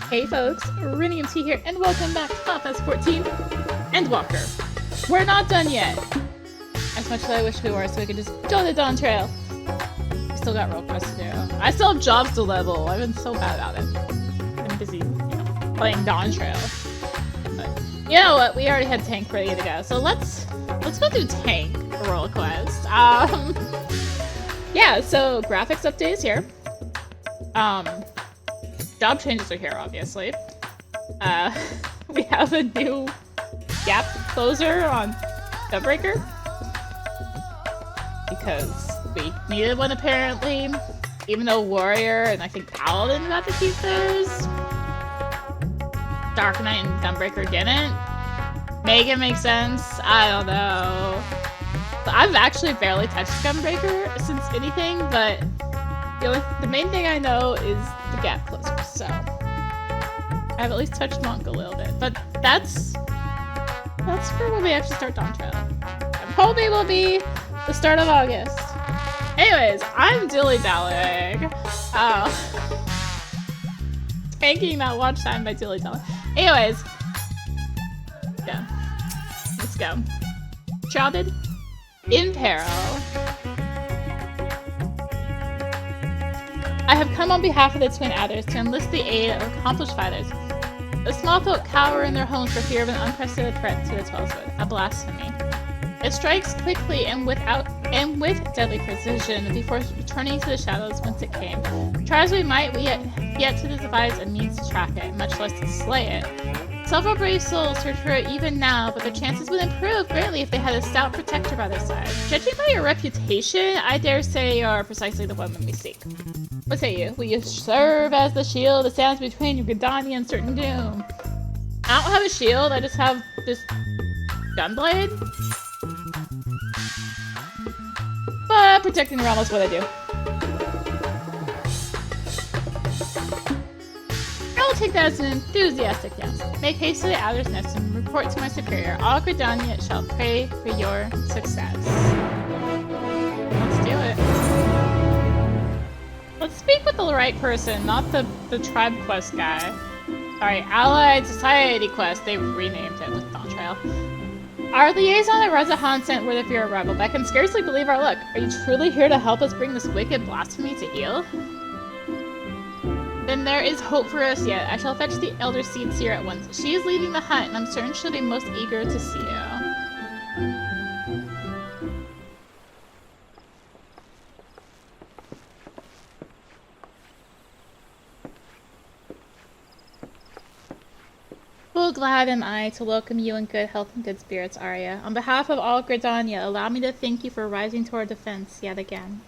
Hey folks, rinimt here, and welcome back to Path 14, Endwalker. We're not done yet. As much as I wish we were, so we could just go the Dawn Trail. We still got role quests to do. I still have jobs to level. I've been so bad about it. I've been busy, playing Dawn Trail. But you know what? We already had tank ready to go, so let's go do tank role quest. Yeah. So graphics update is here. Job changes are here, obviously. We have a new gap closer on Gunbreaker. Because we needed one, apparently. Even though Warrior and I think Paladin got to keep theirs. Dark Knight and Gunbreaker didn't. Make it make sense. I don't know. But I've actually barely touched Gunbreaker since anything, but the main thing I know is the gap closer, so I've at least touched Monk a little bit, but that's for when we actually start Dawn Trail. And probably will be the start of August. Anyways, I'm dilly-dallying. Tanking that watch time by dilly-dallying. Anyways, yeah, let's go. Shrouded, in Peril. I have come on behalf of the Twin Adders to enlist the aid of accomplished fighters. The small folk cower in their homes for fear of an unprecedented threat to the 12-foot, a blasphemy. It strikes quickly and with deadly precision before returning to the shadows whence it came. Try as we might, we yet to devise a means to track it, much less to slay it. Several brave souls search for it even now, but their chances would improve greatly if they had a stout protector by their side. Judging by your reputation, I dare say you are precisely the woman we seek. What say you? Will you serve as the shield that stands between your Gridania and certain doom? I don't have a shield, I just have this gunblade. But protecting the realm is what I do. I will take that as an enthusiastic yes. Make haste to the Adder's Nest and report to my superior. All Gridania shall pray for your success. Let's do it. Let's speak with the right person, not the tribe quest guy. Sorry, Allied Society quest. They renamed it with Dawn Trail. Our liaison at Rezahan sent word if you're a rebel, but I can scarcely believe our luck. Are you truly here to help us bring this wicked blasphemy to heel? Then there is hope for us yet. I shall fetch the Elder Seeds here at once. She is leading the hunt, and I'm certain she'll be most eager to see you. Full glad am I to welcome you in good health and good spirits, Arya. On behalf of all Gridania, allow me to thank you for rising to our defense yet again.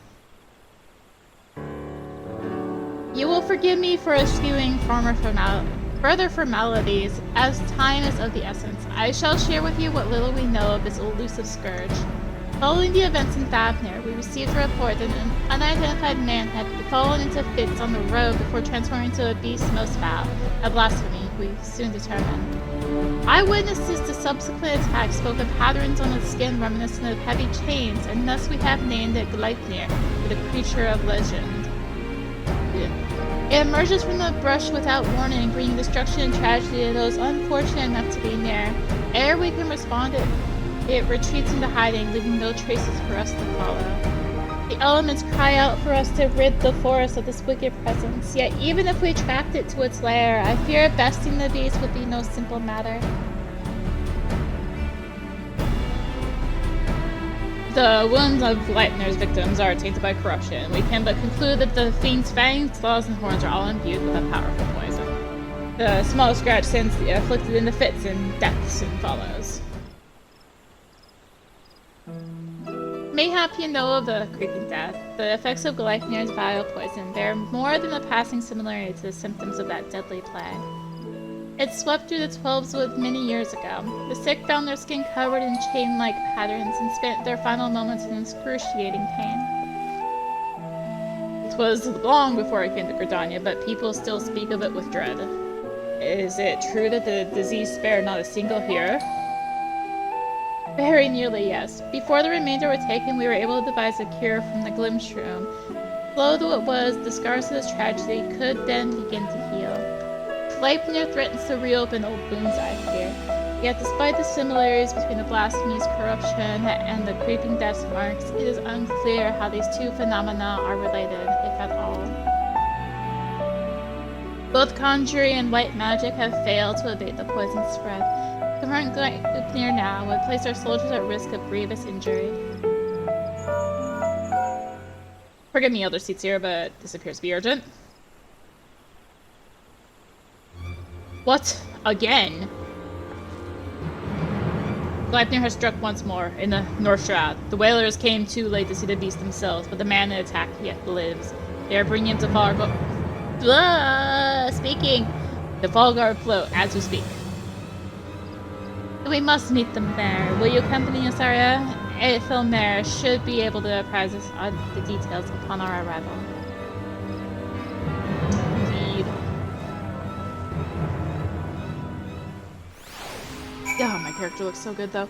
You will forgive me for eschewing further formalities, as time is of the essence. I shall share with you what little we know of this elusive scourge. Following the events in Thavnir, we received a report that an unidentified man had fallen into fits on the road before transforming into a beast most foul, a blasphemy, we soon determined. Eyewitnesses to subsequent attacks spoke of patterns on its skin reminiscent of heavy chains, and thus we have named it Gleipnir, the creature of legend. It emerges from the brush without warning, bringing destruction and tragedy to those unfortunate enough to be near. Ere we can respond, it retreats into hiding, leaving no traces for us to follow. The elements cry out for us to rid the forest of this wicked presence, yet even if we tracked it to its lair, I fear besting the beast would be no simple matter. The wounds of Gleipnir's victims are tainted by corruption. We can but conclude that the fiend's fangs, claws, and horns are all imbued with a powerful poison. The small scratch sends the afflicted into fits, and death soon follows. Mayhap you know of the creeping death. The effects of Gleipnir's vile poison bear more than a passing similarity to the symptoms of that deadly plague. It swept through the 12s many years ago. The sick found their skin covered in chain-like patterns and spent their final moments in excruciating pain. It was long before it came to Gridania, but people still speak of it with dread. Is it true that the disease spared not a single hero? Very nearly, yes. Before the remainder were taken, we were able to devise a cure from the Glimshroom. Slow though it was, the scars of this tragedy could then begin to heal. Sleipnir threatens to reopen old wounds, I fear. Yet despite the similarities between the blasphemy's corruption and the creeping death marks, it is unclear how these two phenomena are related, if at all. Both conjuring and white magic have failed to abate the poison spread. Confronting Sleipnir now would place our soldiers at risk of grievous injury. Forgive me, Elder Seatsier, but this appears to be urgent. What? Again? Sleipnir has struck once more, in the North Shroud. The Whalers came too late to see the beast themselves, but the man in attack yet lives. They are bringing him to Falgar... Speaking! The Falgar float, as we speak. We must meet them there. Will you accompany us, Arya? Aethelmer should be able to apprise us of the details upon our arrival. Indeed. Oh, my character looks so good, though.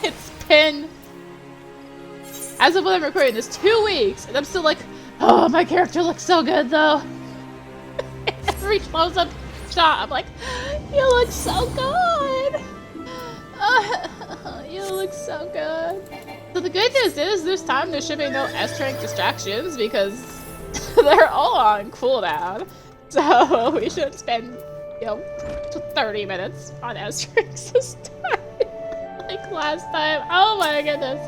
It's been... As of when I'm recording this, 2 weeks, and I'm still like, oh, my character looks so good, though. Every close-up shot, I'm like, you look so good. You look so good. So the good news is, this time there should be no S-rank distractions, because they're all on cooldown. So we should spend, 30 minutes on S-ranks this time. Like last time. Oh my goodness.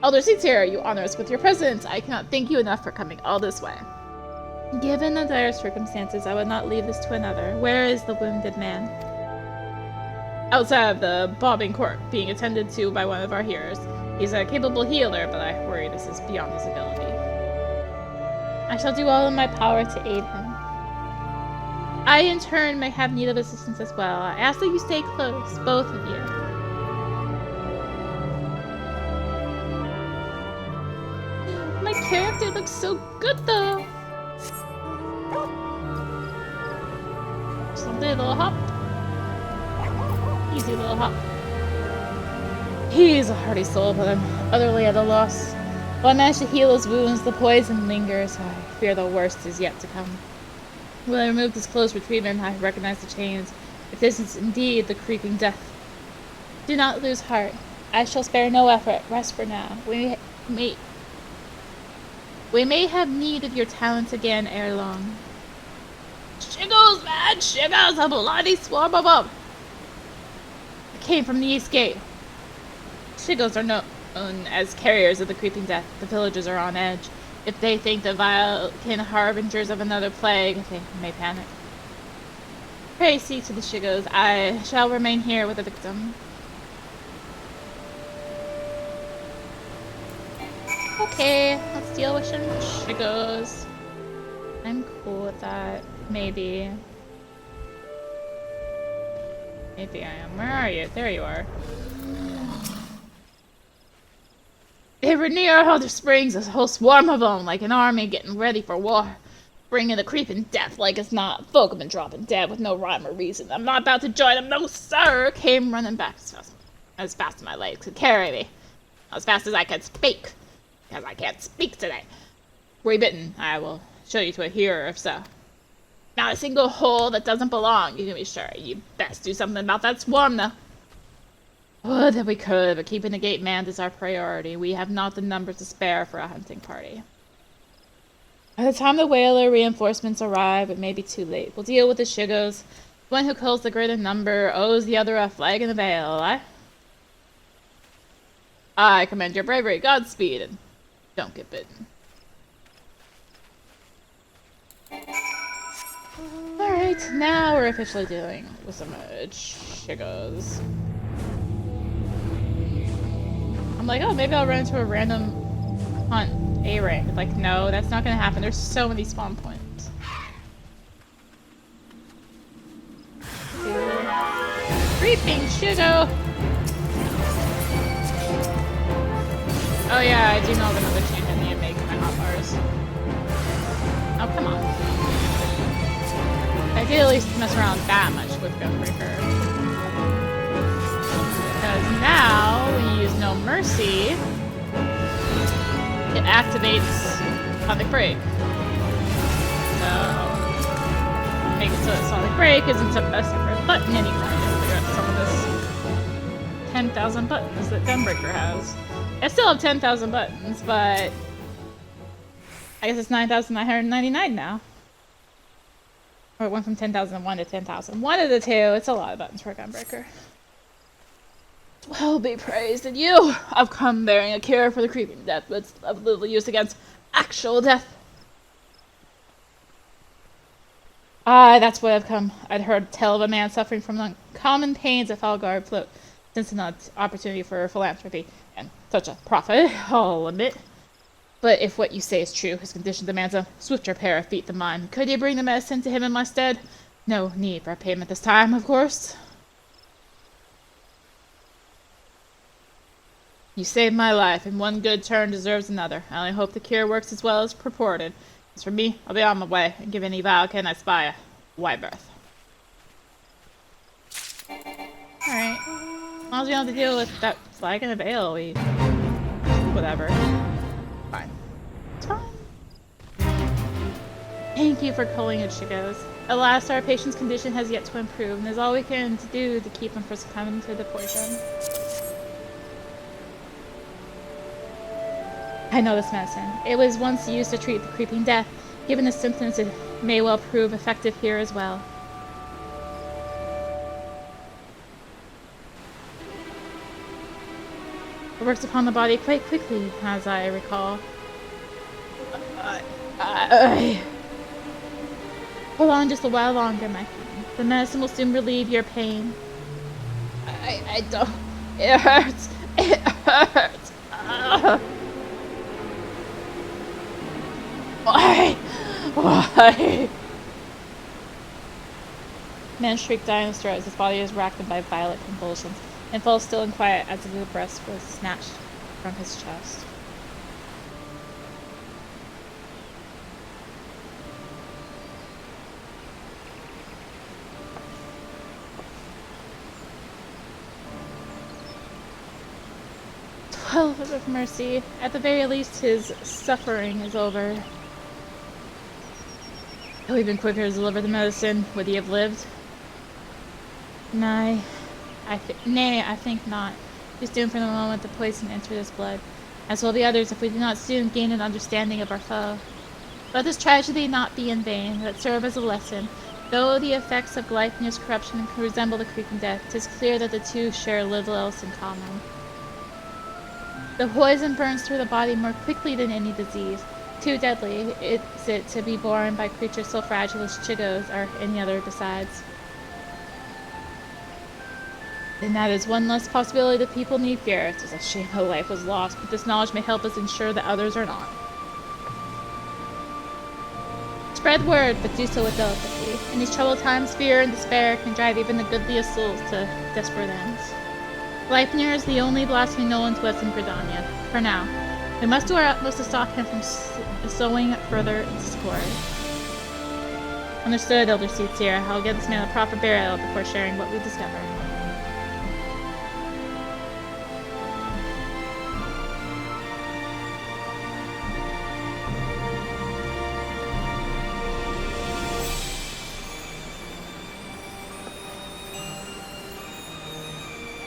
Elder Seatsier, you honor us with your presence. I cannot thank you enough for coming all this way. Given the dire circumstances, I would not leave this to another. Where is the wounded man? Outside of the bobbing corpse, being attended to by one of our healers. He's a capable healer, but I worry this is beyond his ability. I shall do all in my power to aid him. I, in turn, may have need of assistance as well. I ask that you stay close, both of you. My character looks so good, though. Just a little hop. Easy little hop. He's a hardy soul, but I'm utterly at a loss. While I manage to heal his wounds, the poison lingers. I fear the worst is yet to come. When I remove this clothes for treatment, I recognize the chains. If this is indeed the creeping death. Do not lose heart. I shall spare no effort. Rest for now. We may have need of your talents again ere long. Shiggles, man! Shiggles! A bloody swarm of them! I came from the East Gate. Shiggles are known as carriers of the creeping death. The villagers are on edge. If they think the Vilekin harbingers of another plague, they may panic. Pray see to the Shiggles. I shall remain here with the victim. Okay, let's deal with some Shiggles. I'm cool with that. Maybe. Maybe I am. Where are you? There you are. They were near Elder Springs, a whole swarm of them, like an army getting ready for war. Bringing the creeping death like it's not. Folk have been dropping dead with no rhyme or reason. I'm not about to join them, no sir! Came running back as fast as my legs could carry me. As fast as I could speak. Because I can't speak today. Were you bitten? I will show you to a hearer if so. Not a single hole that doesn't belong, you can be sure. You best do something about that swarm, though. Would that we could, but keeping the gate manned is our priority. We have not the numbers to spare for a hunting party. By the time the whaler reinforcements arrive, it may be too late. We'll deal with the Shiggles. The one who kills the greater number owes the other a flag in the veil, I commend your bravery. Godspeed, and don't get bitten. Alright, now we're officially dealing with some Shiggles. I'm like, oh, maybe I'll run into a random hunt A rank. Like, no, that's not gonna happen. There's so many spawn points. Creeping Shiggo! Oh yeah, I do know of another change I need to make my hotbars. Oh, come on. I did at least mess around that much with Gunbreaker. Because now, when you use No Mercy, it activates Atomic Break. So, make it so that solid break isn't a separate button anymore. To figure out some of this 10,000 buttons that Gunbreaker has. I still have 10,000 buttons, but I guess it's 9,999 now. Or it went from 10,001 to 10,000. One of the two. It's a lot of buttons for a Gunbreaker. Well be praised that you have come bearing a cure for the creeping death, but it's of little use against actual death. Ah, that's what I've come. I'd heard tell of a man suffering from uncommon pains at Falgard Float, since an opportunity for philanthropy, and such a profit, I'll admit. But if what you say is true, his condition demands a swifter pair of feet than mine. Could you bring the medicine to him in my stead? No need for payment this time, of course. You saved my life, and one good turn deserves another. I only hope the cure works as well as purported. As for me, I'll be on my way, and give any vow can I spy a wide berth. Alright. As long as we don't have to deal with that flag and a veil, we... whatever. Fine. It's fine. Thank you for calling it, she goes. Alas, our patient's condition has yet to improve, and there's all we can do to keep him from succumbing to the poison. I know this medicine. It was once used to treat the creeping death. Given the symptoms, it may well prove effective here as well. It works upon the body quite quickly, as I recall. Hold on just a while longer, my friend. The medicine will soon relieve your pain. I don't... It hurts. It hurts. Why? Why? Man shrieked dying in his throat as his body was racked by violent convulsions, and fell still and quiet as if the breath was snatched from his chest. Well, of mercy. At the very least, his suffering is over. It would have been quicker to deliver the medicine. Would he have lived? Nay, I think not. He's doomed from the moment the poison entered his blood, as will the others if we do not soon gain an understanding of our foe. Let this tragedy not be in vain, let it serve as a lesson. Though the effects of Gleipnir's corruption resemble the creeping death, 'tis clear that the two share little else in common. The poison burns through the body more quickly than any disease. Too deadly is it to be borne by creatures so fragile as Chigos or any other besides. Then that is one less possibility that people need fear. It is a shame a life was lost, but this knowledge may help us ensure that others are not. Spread word, but do so with delicacy. In these troubled times, fear and despair can drive even the goodliest souls to desperate ends. Gleipnir is the only blasphemy known to us in Gridania, for now. We must do our utmost to stop him from sowing further discord. Understood, Elder Seatsier. I'll get this man a proper burial before sharing what we discover.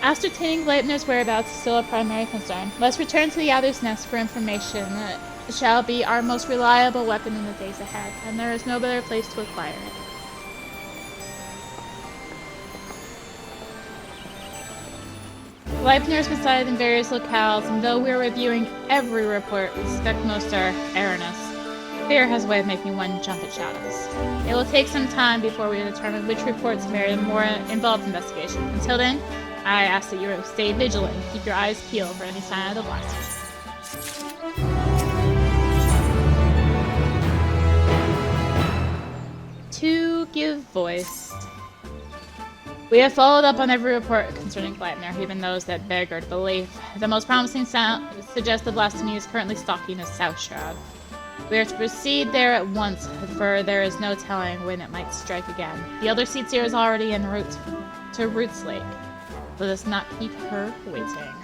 Ascertaining Gleipnir's whereabouts is still a primary concern. Let's return to the Other's Nest for information. It shall be our most reliable weapon in the days ahead, and there is no better place to acquire it. Gleipnir is resided in various locales, and though we are reviewing every report, we suspect most are erroneous. Fear has a way of making one jump at shadows. It will take some time before we determine which reports merit a more involved investigation. Until then, I ask that you stay vigilant and keep your eyes peeled for any sign of the blast. To give voice. We have followed up on every report concerning Gleipnir, even those that beggared belief. The most promising sound suggests the blasphemy is currently stalking the South Shroud. We are to proceed there at once, for there is no telling when it might strike again. The Elder Seatsier is already en route to Roots Lake. Let us not keep her waiting.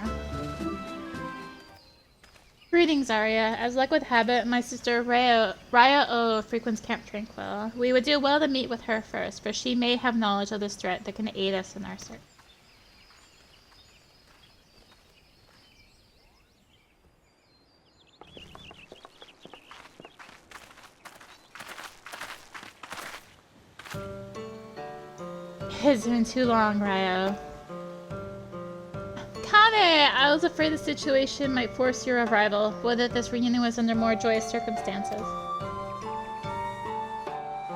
Greetings, Arya. As luck would have it, my sister Raya O frequents Camp Tranquil. We would do well to meet with her first, for she may have knowledge of this threat that can aid us in our search. It's been too long, Ryo. Kan-E! I was afraid the situation might force your arrival. Would that this reunion was under more joyous circumstances.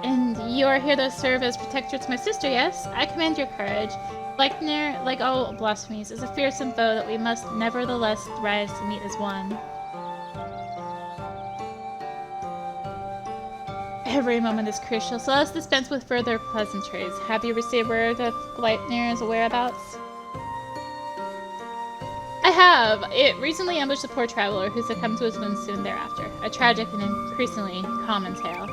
And you are here to serve as protector to my sister, yes? I commend your courage. Leichnir, like all blasphemies, is a fearsome foe that we must nevertheless rise to meet as one. Every moment is crucial, so let's dispense with further pleasantries. Have you received word of Leichnir's whereabouts? I have! It recently ambushed a poor traveler who succumbed to his wounds soon thereafter. A tragic and increasingly common tale.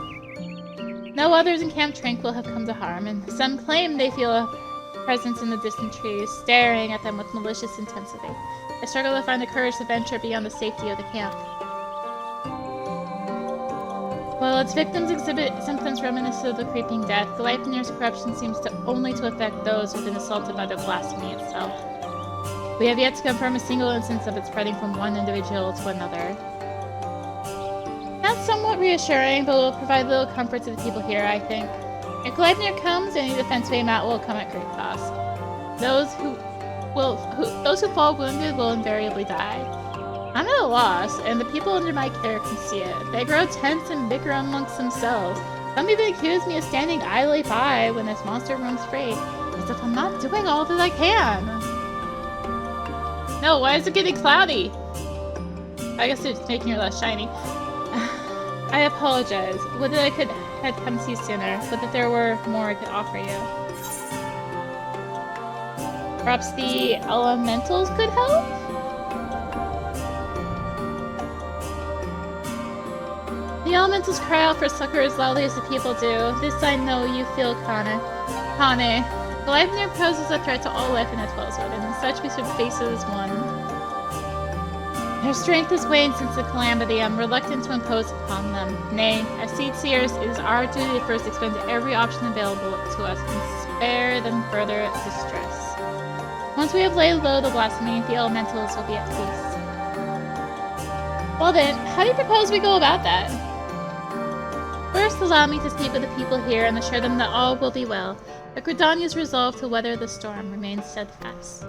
No others in Camp Tranquil have come to harm, and some claim they feel a presence in the distant trees, staring at them with malicious intensity. I struggle to find the courage to venture beyond the safety of the camp. While its victims exhibit symptoms reminiscent of the creeping death, Leichnir's corruption seems only to affect those who have been assaulted by the blasphemy itself. We have yet to confirm a single instance of it spreading from one individual to another. That's somewhat reassuring, but will provide little comfort to the people here, I think. If Leichnir comes, any defense we mount will come at great cost. Those who fall wounded will invariably die. I'm at a loss, and the people under my care can see it. They grow tense and bicker amongst themselves. Some even accuse me of standing idly by when this monster roams free, as if I'm not doing all that I can. No, why is it getting cloudy? I guess it's making her less shiny. I apologize. Would that I had come to you sooner, but that there were more I could offer you. Perhaps the elementals could help? The elementals cry out for succor as loudly as the people do. This I know you feel, Kan-E. Leichnir poses a threat to all life in Endwalker, and as such we should face it as one. Their strength has waned since the calamity. I'm reluctant to impose upon them. Nay, as Seed-Seers, it is our duty to first expend every option available to us and spare them further distress. Once we have laid low the blasphemy, the elementals will be at peace. Well then, how do you propose we go about that? First, allow me to speak with the people here and assure them that all will be well. But Gridania's resolve to weather the storm remains steadfast.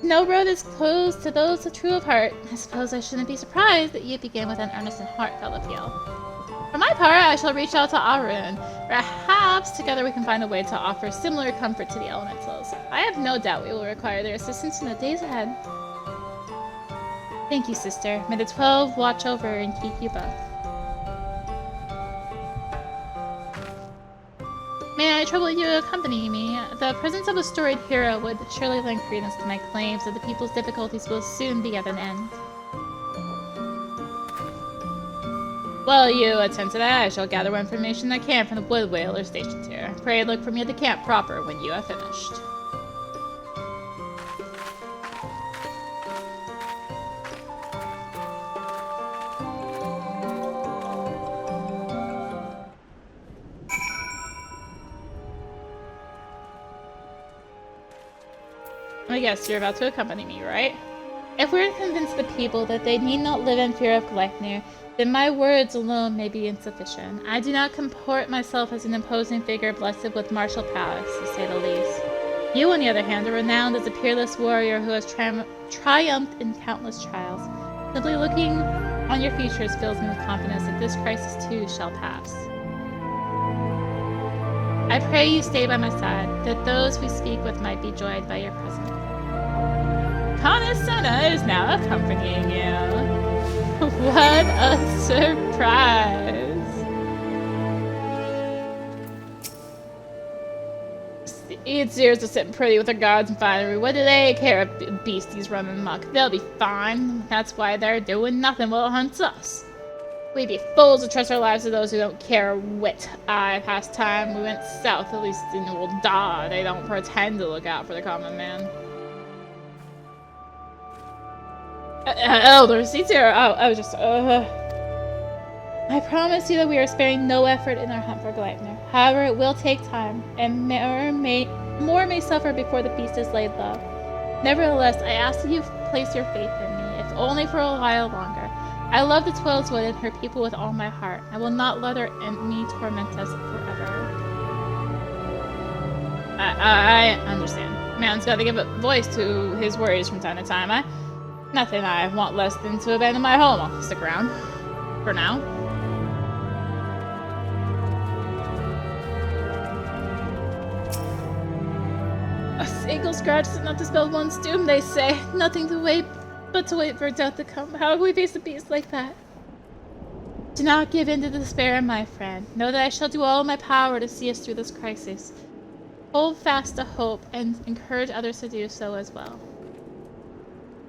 No road is closed to those true of heart. I suppose I shouldn't be surprised that you begin with an earnest and heartfelt appeal. For my part, I shall reach out to Arun. Perhaps together we can find a way to offer similar comfort to the elementals. I have no doubt we will require their assistance in the days ahead. Thank you, sister. May the 12 watch over and keep you both. May I trouble you to accompany me? The presence of a storied hero would surely lend credence to my claims that the people's difficulties will soon be at an end. While you attend to that, I shall gather what information I can from the wood whalers stationed here. Pray look for me at the camp proper when you have finished. I guess you're about to accompany me, right? If we're to convince the people that they need not live in fear of Leichnir, then my words alone may be insufficient. I do not comport myself as an imposing figure blessed with martial prowess, to say the least. You, on the other hand, are renowned as a peerless warrior who has triumphed in countless trials. Simply looking on your features fills me with confidence that this crisis too shall pass. I pray you stay by my side, that those we speak with might be joyed by your presence. Kan-E-Senna is now accompanying you. What a surprise! Seed-Seers are sitting pretty with their guards and finery. What do they care if beasties running amok? They'll be fine. That's why they're doing nothing while it hunts us. We'd be fools to trust our lives to those who don't care a whit. Past time we went south, at least in Old Da. They don't pretend to look out for the common man. Elder, see here. I was just, I promise you that we are sparing no effort in our hunt for Gleipnir. However, it will take time, and more may suffer before the beast is laid low. Nevertheless, I ask that you place your faith in me, if only for a while longer. I love the Twilswood and her people with all my heart. I will not let her enemy torment us forever. I understand. Man's got to give a voice to his worries from time to time. Nothing I want less than to abandon my home. I'll stick around. For now. A single scratch is enough to spell one's doom, they say. Nothing to wait but to wait for death to come. How can we face a beast like that? Do not give in to despair, my friend. Know that I shall do all in my power to see us through this crisis. Hold fast to hope and encourage others to do so as well.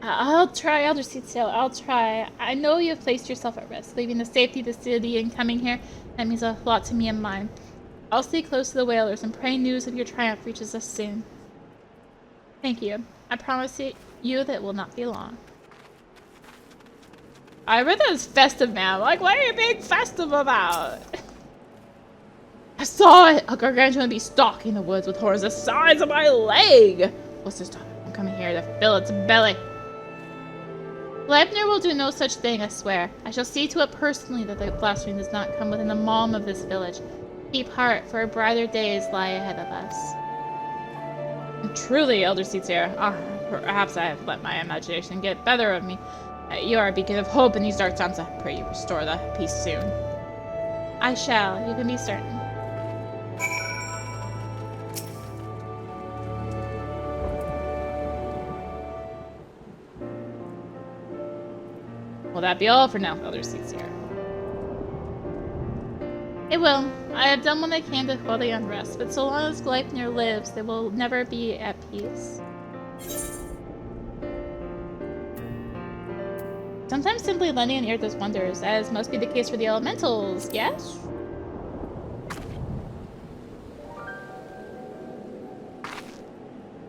I'll try, Elder Seatsail. I'll try. I know you have placed yourself at risk, leaving the safety of the city and coming here. That means a lot to me and mine. I'll stay close to the whalers and pray news of your triumph reaches us soon. Thank you. I promise you that it will not be long. I read that as festive now. Like, what are you being festive about? I saw it! A gargantuan be stalking the woods with horns the size of my leg! What's this talk? I'm coming here to fill its belly. Gleipnir will do no such thing, I swear. I shall see to it personally that the blasphemy does not come within the malm of this village. Keep heart, for brighter days lie ahead of us. And truly, Elder Seatsier, perhaps I have let my imagination get better of me. You are a beacon of hope in these dark times. I pray you restore the peace soon. I shall, you can be certain. Will that be all for now, Elder Seatsier? It will. I have done what I can to quell the unrest, but so long as Gleipnir lives, they will never be at peace. Sometimes simply lending an ear does wonders, as must be the case for the elementals, yes?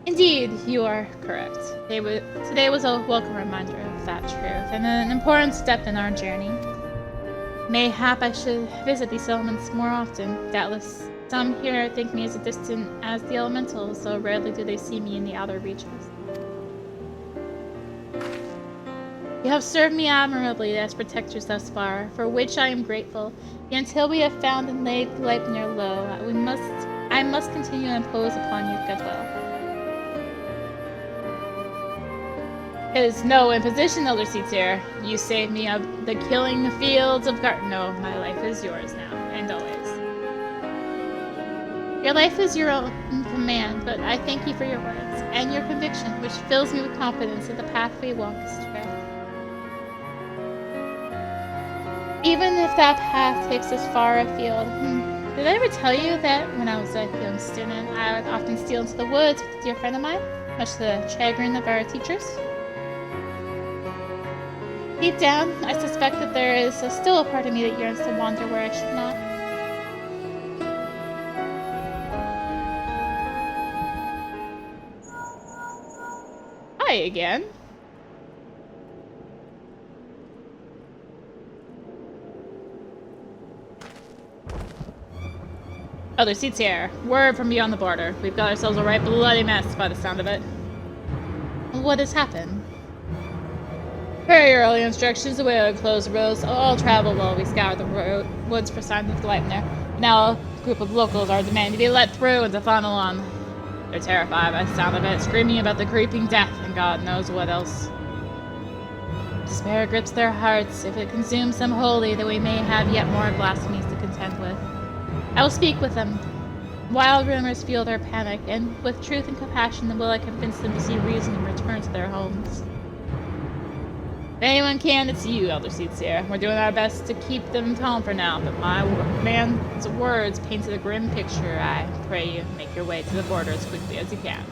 Indeed, you are correct. Today was a welcome reminder of that truth, and an important step in our journey. Mayhap I should visit these elements more often. Doubtless, some here think me as distant as the elementals, so rarely do they see me in the outer reaches. You have served me admirably as protectors thus far, for which I am grateful. Yet until we have found and laid Gleipnir low, I must continue to impose upon you goodwill. It is no imposition, Elder Seatsier. You saved me of the killing fields of No, my life is yours now, and always. Your life is your own command, but I thank you for your words, and your conviction, which fills me with confidence that the path we walk is true. Even if that path takes us far afield. Did I ever tell you that when I was a young student, I would often steal into the woods with a dear friend of mine, much to the chagrin of our teachers? Deep down, I suspect that there is still a part of me that yearns to wander where I should not. Hi again. Other seats here. Word from beyond the border. We've got ourselves a right bloody mess by the sound of it. What has happened? Per your early instructions, the way I close the roads, all travel while we scour the woods for signs of Gleipnir. Now a group of locals are demanding to be let through and to funnel on. They're terrified by the sound of it, screaming about the creeping death and God knows what else. Despair grips their hearts. If it consumes them wholly, then we may have yet more blasphemies to contend with. I will speak with them. Wild rumors fuel their panic, and with truth and compassion will I convince them to see reason and return to their homes. If anyone can, it's you, Elder Seatsier. We're doing our best to keep them calm for now, but my man's words painted a grim picture. I pray you make your way to the border as quickly as you can.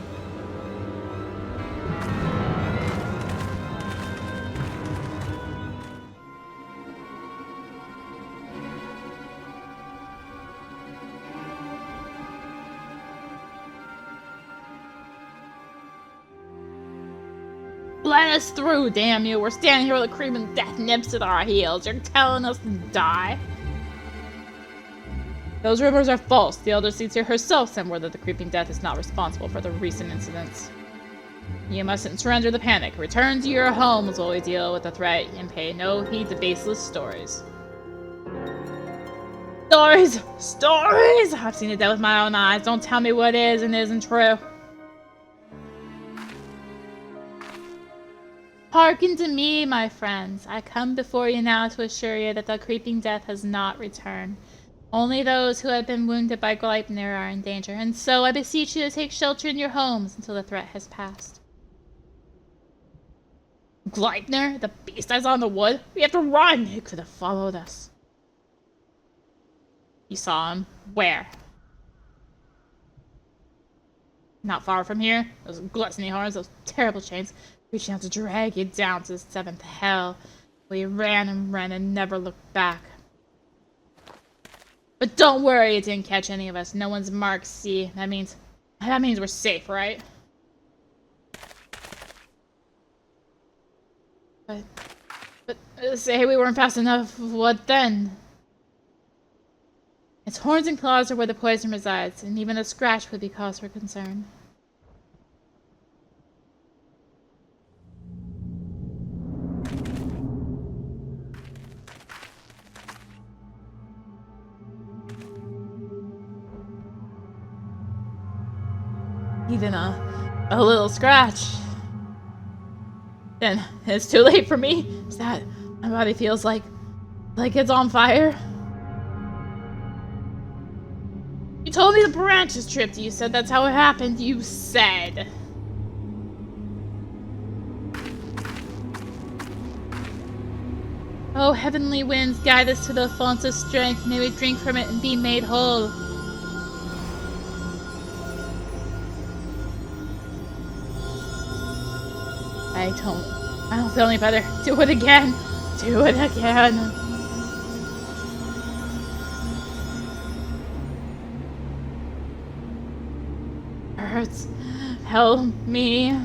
Let us through, damn you! We're standing here with a creeping death nips at our heels. You're telling us to die? Those rumors are false. The Elder Seer herself sent word that the creeping death is not responsible for the recent incidents. You mustn't surrender the panic. Return to your homes while we deal with the threat and pay no heed to baseless stories. Stories! Stories! I've seen it dead with my own eyes. Don't tell me what is and isn't true. Hearken to me, my friends. I come before you now to assure you that the creeping death has not returned. Only those who have been wounded by Gleipnir are in danger, and so I beseech you to take shelter in your homes until the threat has passed. Gleipnir? The beast I saw in the wood? We have to run! He could have followed us. You saw him? Where? Not far from here. Those gluttony horns, those terrible chains, reaching out to drag you down to the seventh hell. We ran and never looked back. But don't worry, it didn't catch any of us. No one's marked. See, that means we're safe, right? But say we weren't fast enough. What then? Its horns and claws are where the poison resides, and even a scratch would be cause for concern. Even a little scratch. Then it's too late for me. Is that my body feels like it's on fire? You told me the branches tripped. You said that's how it happened. You said. Oh, heavenly winds, guide us to the font of strength. May we drink from it and be made whole. I don't feel any better. Do it again. Do it again. Hurts. Help me.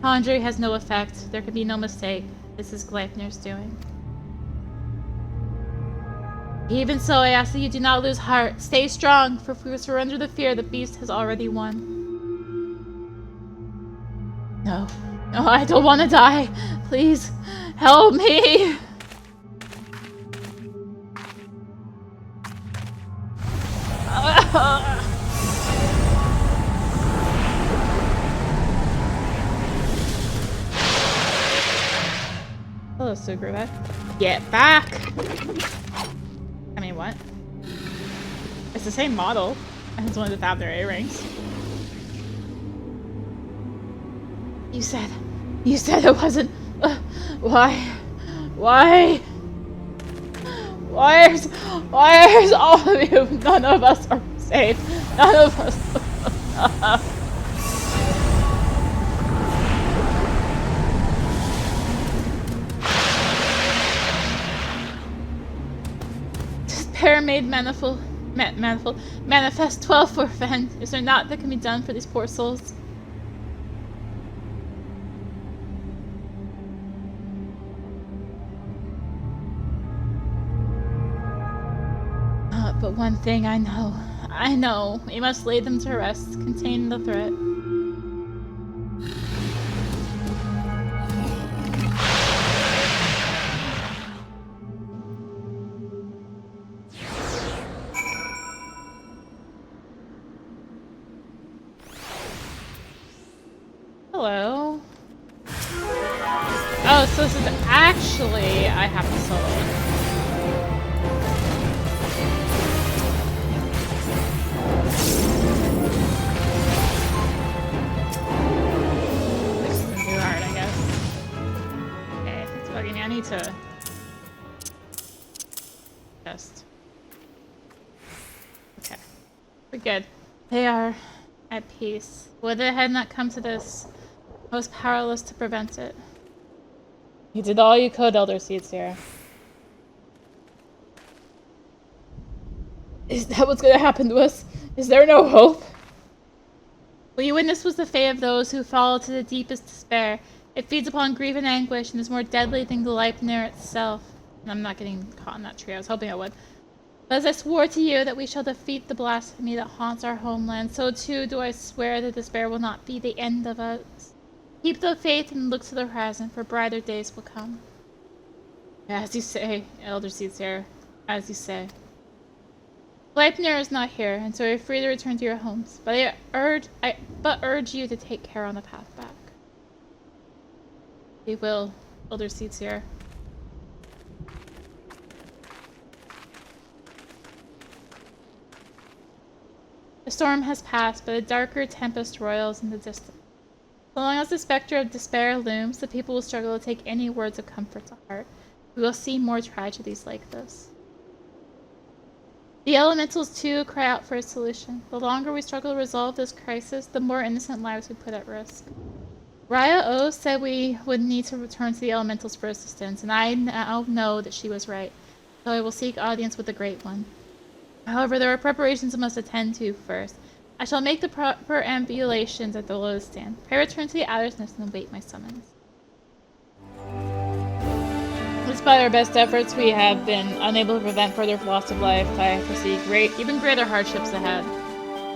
Conjuring has no effect. There can be no mistake. This is Gleipnir's doing. Even so, I ask that you do not lose heart. Stay strong, for if we surrender the fear, the beast has already won. No, I don't want to die. Please, help me. Hello, Sugrava. Get back! I mean, what? It's the same model. I just wanted to have their A-rings. You said it wasn't... Why is all of you... None of us are safe. None of us... Despair made manifest 12 for Fen. Is there not that can be done for these poor souls? But one thing I know, we must lay them to rest, contain the threat. Hello. Oh, so this is actually, I have to solo it. I need to just... Okay. We're good. They are at peace. Would it had not come to this, I was powerless to prevent it. You did all you could, Elder Seer. Is that what's gonna happen to us? Is there no hope? What you witnessed was the fate of those who fall to the deepest despair. It feeds upon grief and anguish, and is more deadly than Gleipnir itself. And I'm not getting caught in that tree. I was hoping I would. But as I swore to you that we shall defeat the blasphemy that haunts our homeland, so too do I swear that despair will not be the end of us. Keep the faith and look to the horizon, for brighter days will come. As you say, Elder Seedseer, as you say. Gleipnir is not here, and so you're free to return to your homes. But I urge you to take care on the path back. We will, Elder Seedseer. The storm has passed, but a darker tempest roils in the distance. So long as the specter of despair looms, the people will struggle to take any words of comfort to heart. We will see more tragedies like this. The elementals, too, cry out for a solution. The longer we struggle to resolve this crisis, the more innocent lives we put at risk. Raya O said we would need to return to the elementals for assistance, and I now know that she was right, so I will seek audience with the Great One. However, there are preparations I must attend to first. I shall make the proper ambulations at the Lotus Stand. Pray return to the Adder's Nest and await my summons. Despite our best efforts, we have been unable to prevent further loss of life. I foresee even greater hardships ahead.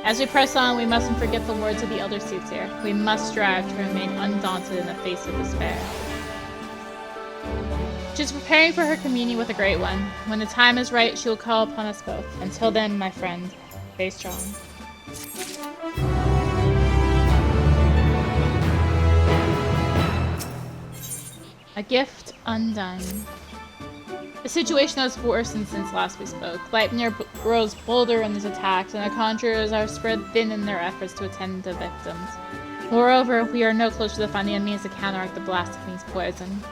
As we press on, we mustn't forget the words of the Elder Seedseer. We must strive to remain undaunted in the face of despair. She is preparing for her communion with the Great One. When the time is right, she will call upon us both. Until then, my friend, stay strong. A Gift Undone. The situation has worsened since last we spoke. Gleipnir grows bolder in his attacks, and the conjurers are spread thin in their efforts to attend to victims. Moreover, we are no closer to finding a means to counteract the blasphemy's poison.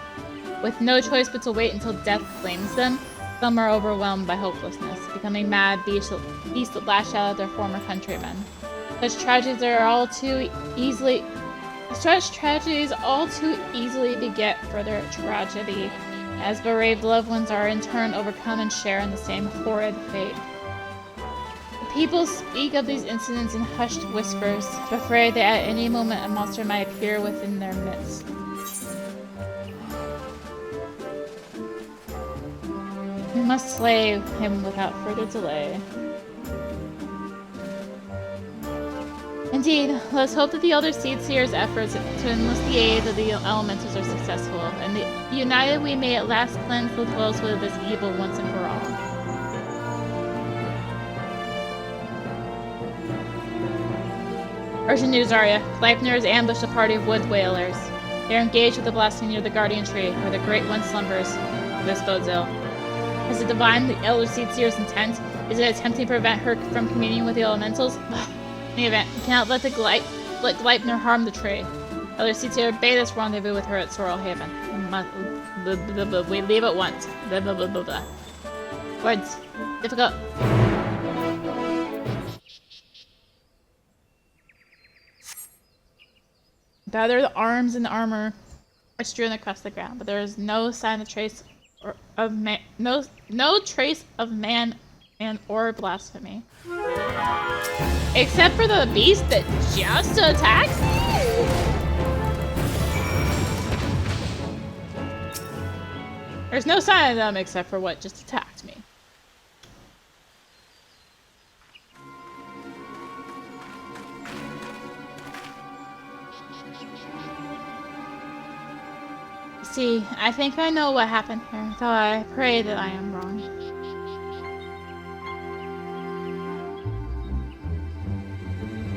With no choice but to wait until death claims them, some are overwhelmed by hopelessness, becoming mad beasts that lash out at their former countrymen. Such tragedies all too easily beget further tragedy, as bereaved loved ones are in turn overcome and share in the same horrid fate. The people speak of these incidents in hushed whispers, afraid that at any moment a monster might appear within their midst. We must slay him without further delay. Indeed, let us hope that the Elder Seedseer's efforts to enlist the aid of the elementals are successful, and united we may at last cleanse the dwells of this evil once and for all. Urgent news, Arya. Gleipnir has ambushed a party of wood whalers. They are engaged with the blasphemy near the Guardian Tree, where the Great One slumbers. This bodes ill. Has it divined the Elder Seedseer's intent? Is it attempting to prevent her from communing with the elementals? In the event, we cannot let Gleipnir harm the tree. Elder Seedseer, obey this rendezvous with her at Sorrel Haven. We leave at once. Words. Difficult. Battered arms and armor are strewn across the ground, but there is no sign of trace of man, no trace of man and or blasphemy, except for the beast that just attacked me. There's no sign of them except for what just attacked me. See, I think I know what happened here, though I pray that I am wrong.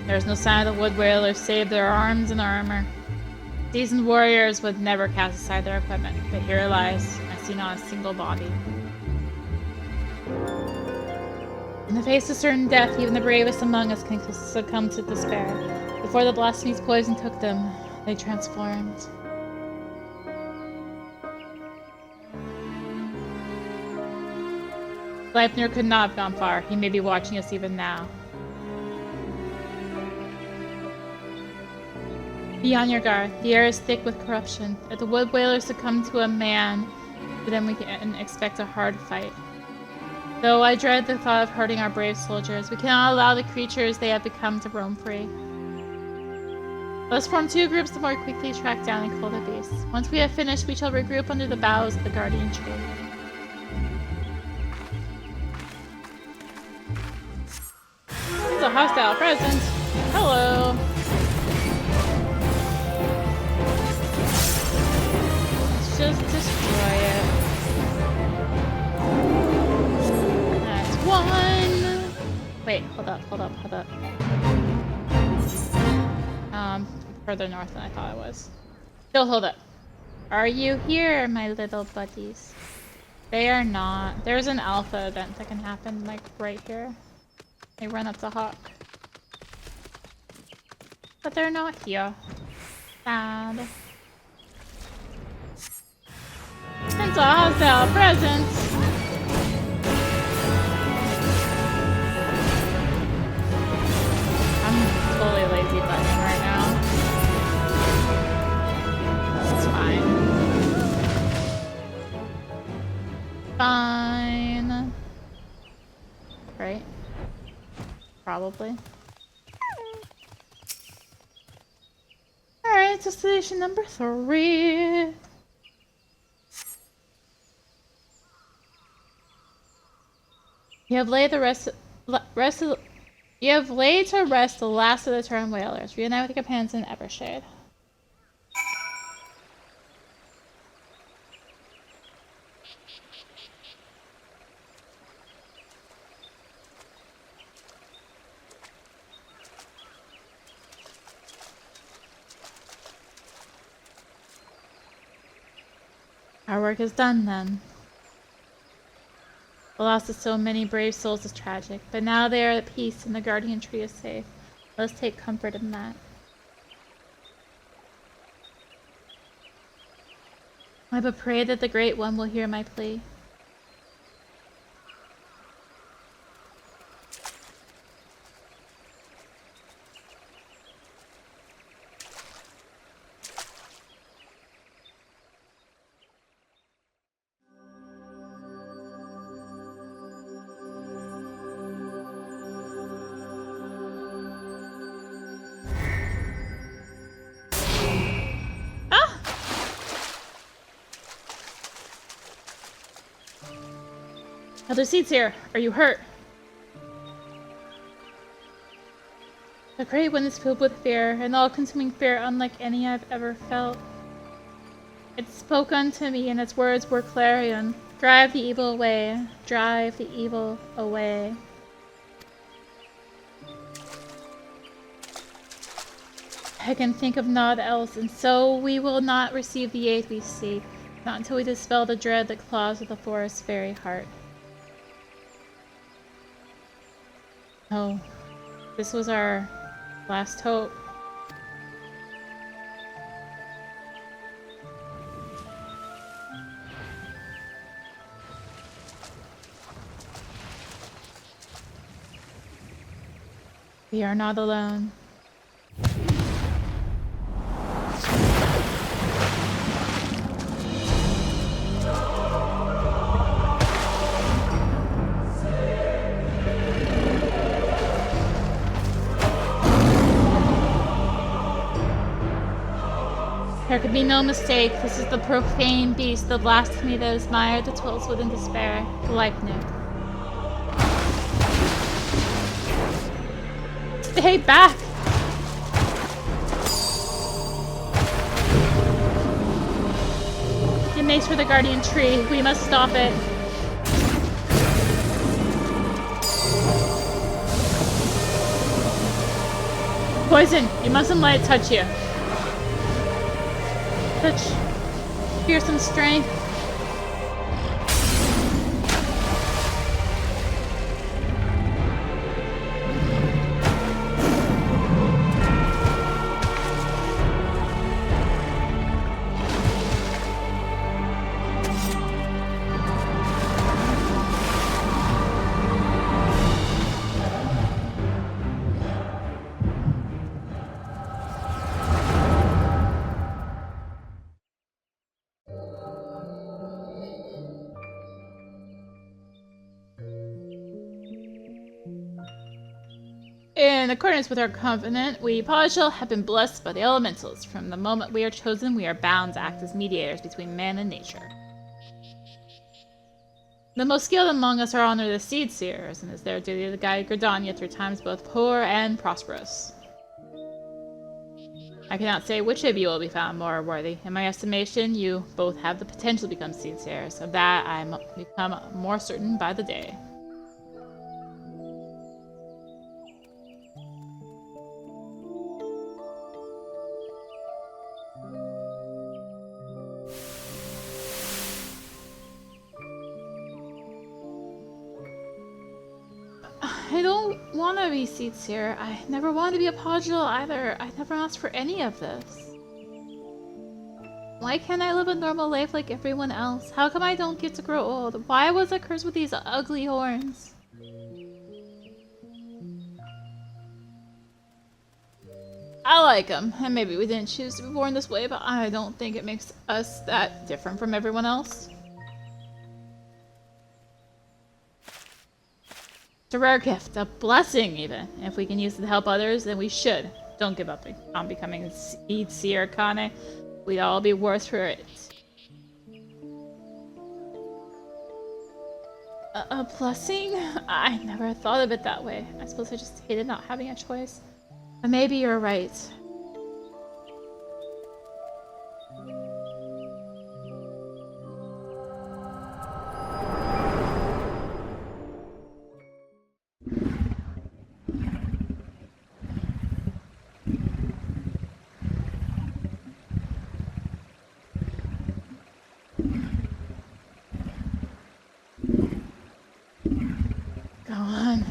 There's no sign of the wood whalers save their arms and armor. Seasoned warriors would never cast aside their equipment, but here it lies. I see not a single body. In the face of certain death, even the bravest among us can succumb to despair. Before the blasphemy's poison took them, they transformed. Gleipnir could not have gone far. He may be watching us even now. Be on your guard. The air is thick with corruption. If the wood whalers succumb to a man, then we can expect a hard fight. Though I dread the thought of hurting our brave soldiers, we cannot allow the creatures they have become to roam free. Let's form two groups to more quickly track down and kill the beasts. Once we have finished, we shall regroup under the boughs of the guardian tree. It's a hostile presence. Hello. Let's just destroy it. That's one. Wait, hold up. Further north than I thought it was. Still hold up. Are you here, my little buddies? They are not. There's an alpha event that can happen, like, right here. They run up the hawk. But they're not here. Sad. It's a hostile presence! I'm totally lazy buttoning right now. It's fine. Fine. Right? Probably. Alright, destination number 3. You have laid to rest the last of the Turn Whalers. Reunite with your companions in Evershade. Our work is done then. The loss of so many brave souls is tragic, but now they are at peace and the guardian tree is safe. Let us take comfort in that. I but pray that the Great One will hear my plea. Other seats here. Are you hurt? The Great One is filled with fear, an all-consuming fear unlike any I've ever felt. It spoke unto me, and its words were clarion. Drive the evil away. Drive the evil away. I can think of naught else, and so we will not receive the aid we seek, not until we dispel the dread that claws at the forest's very heart. Oh, this was our last hope. We are not alone. There could be no mistake. This is the profane beast, the blasphemy that has mired the Twilswood in despair. The Leipnir. Stay back! It makes for the guardian tree. We must stop it. Poison! You mustn't let it touch you. Such fearsome strength. In accordance with our covenant, we Pajal have been blessed by the elementals. From the moment we are chosen, we are bound to act as mediators between man and nature. The most skilled among us are honored as seed seers, and it is their duty to guide Gridania through times both poor and prosperous. I cannot say which of you will be found more worthy. In my estimation, you both have the potential to become seed seers. Of that, I become more certain by the day. I don't want to be seed seer. I never wanted to be a Pajal either. I never asked for any of this. Why can't I live a normal life like everyone else? How come I don't get to grow old? Why was I cursed with these ugly horns? I like them, and maybe we didn't choose to be born this way, but I don't think it makes us that different from everyone else. It's a rare gift, a blessing even. If we can use it to help others, then we should. Don't give up on becoming a seed seer, Kan-E. We'd all be worth for it. A blessing? I never thought of it that way. I suppose I just hated not having a choice. But maybe you're right. Go on.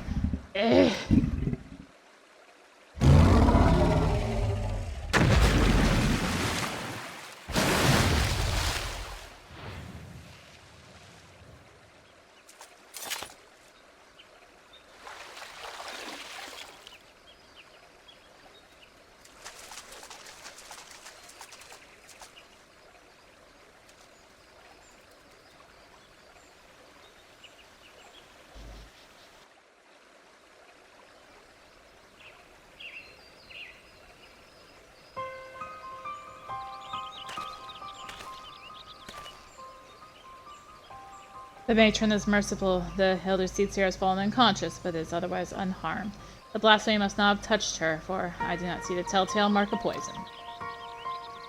The matron is merciful. The elder seedseer has fallen unconscious, but is otherwise unharmed. The blasphemy must not have touched her, for I do not see the telltale mark of poison.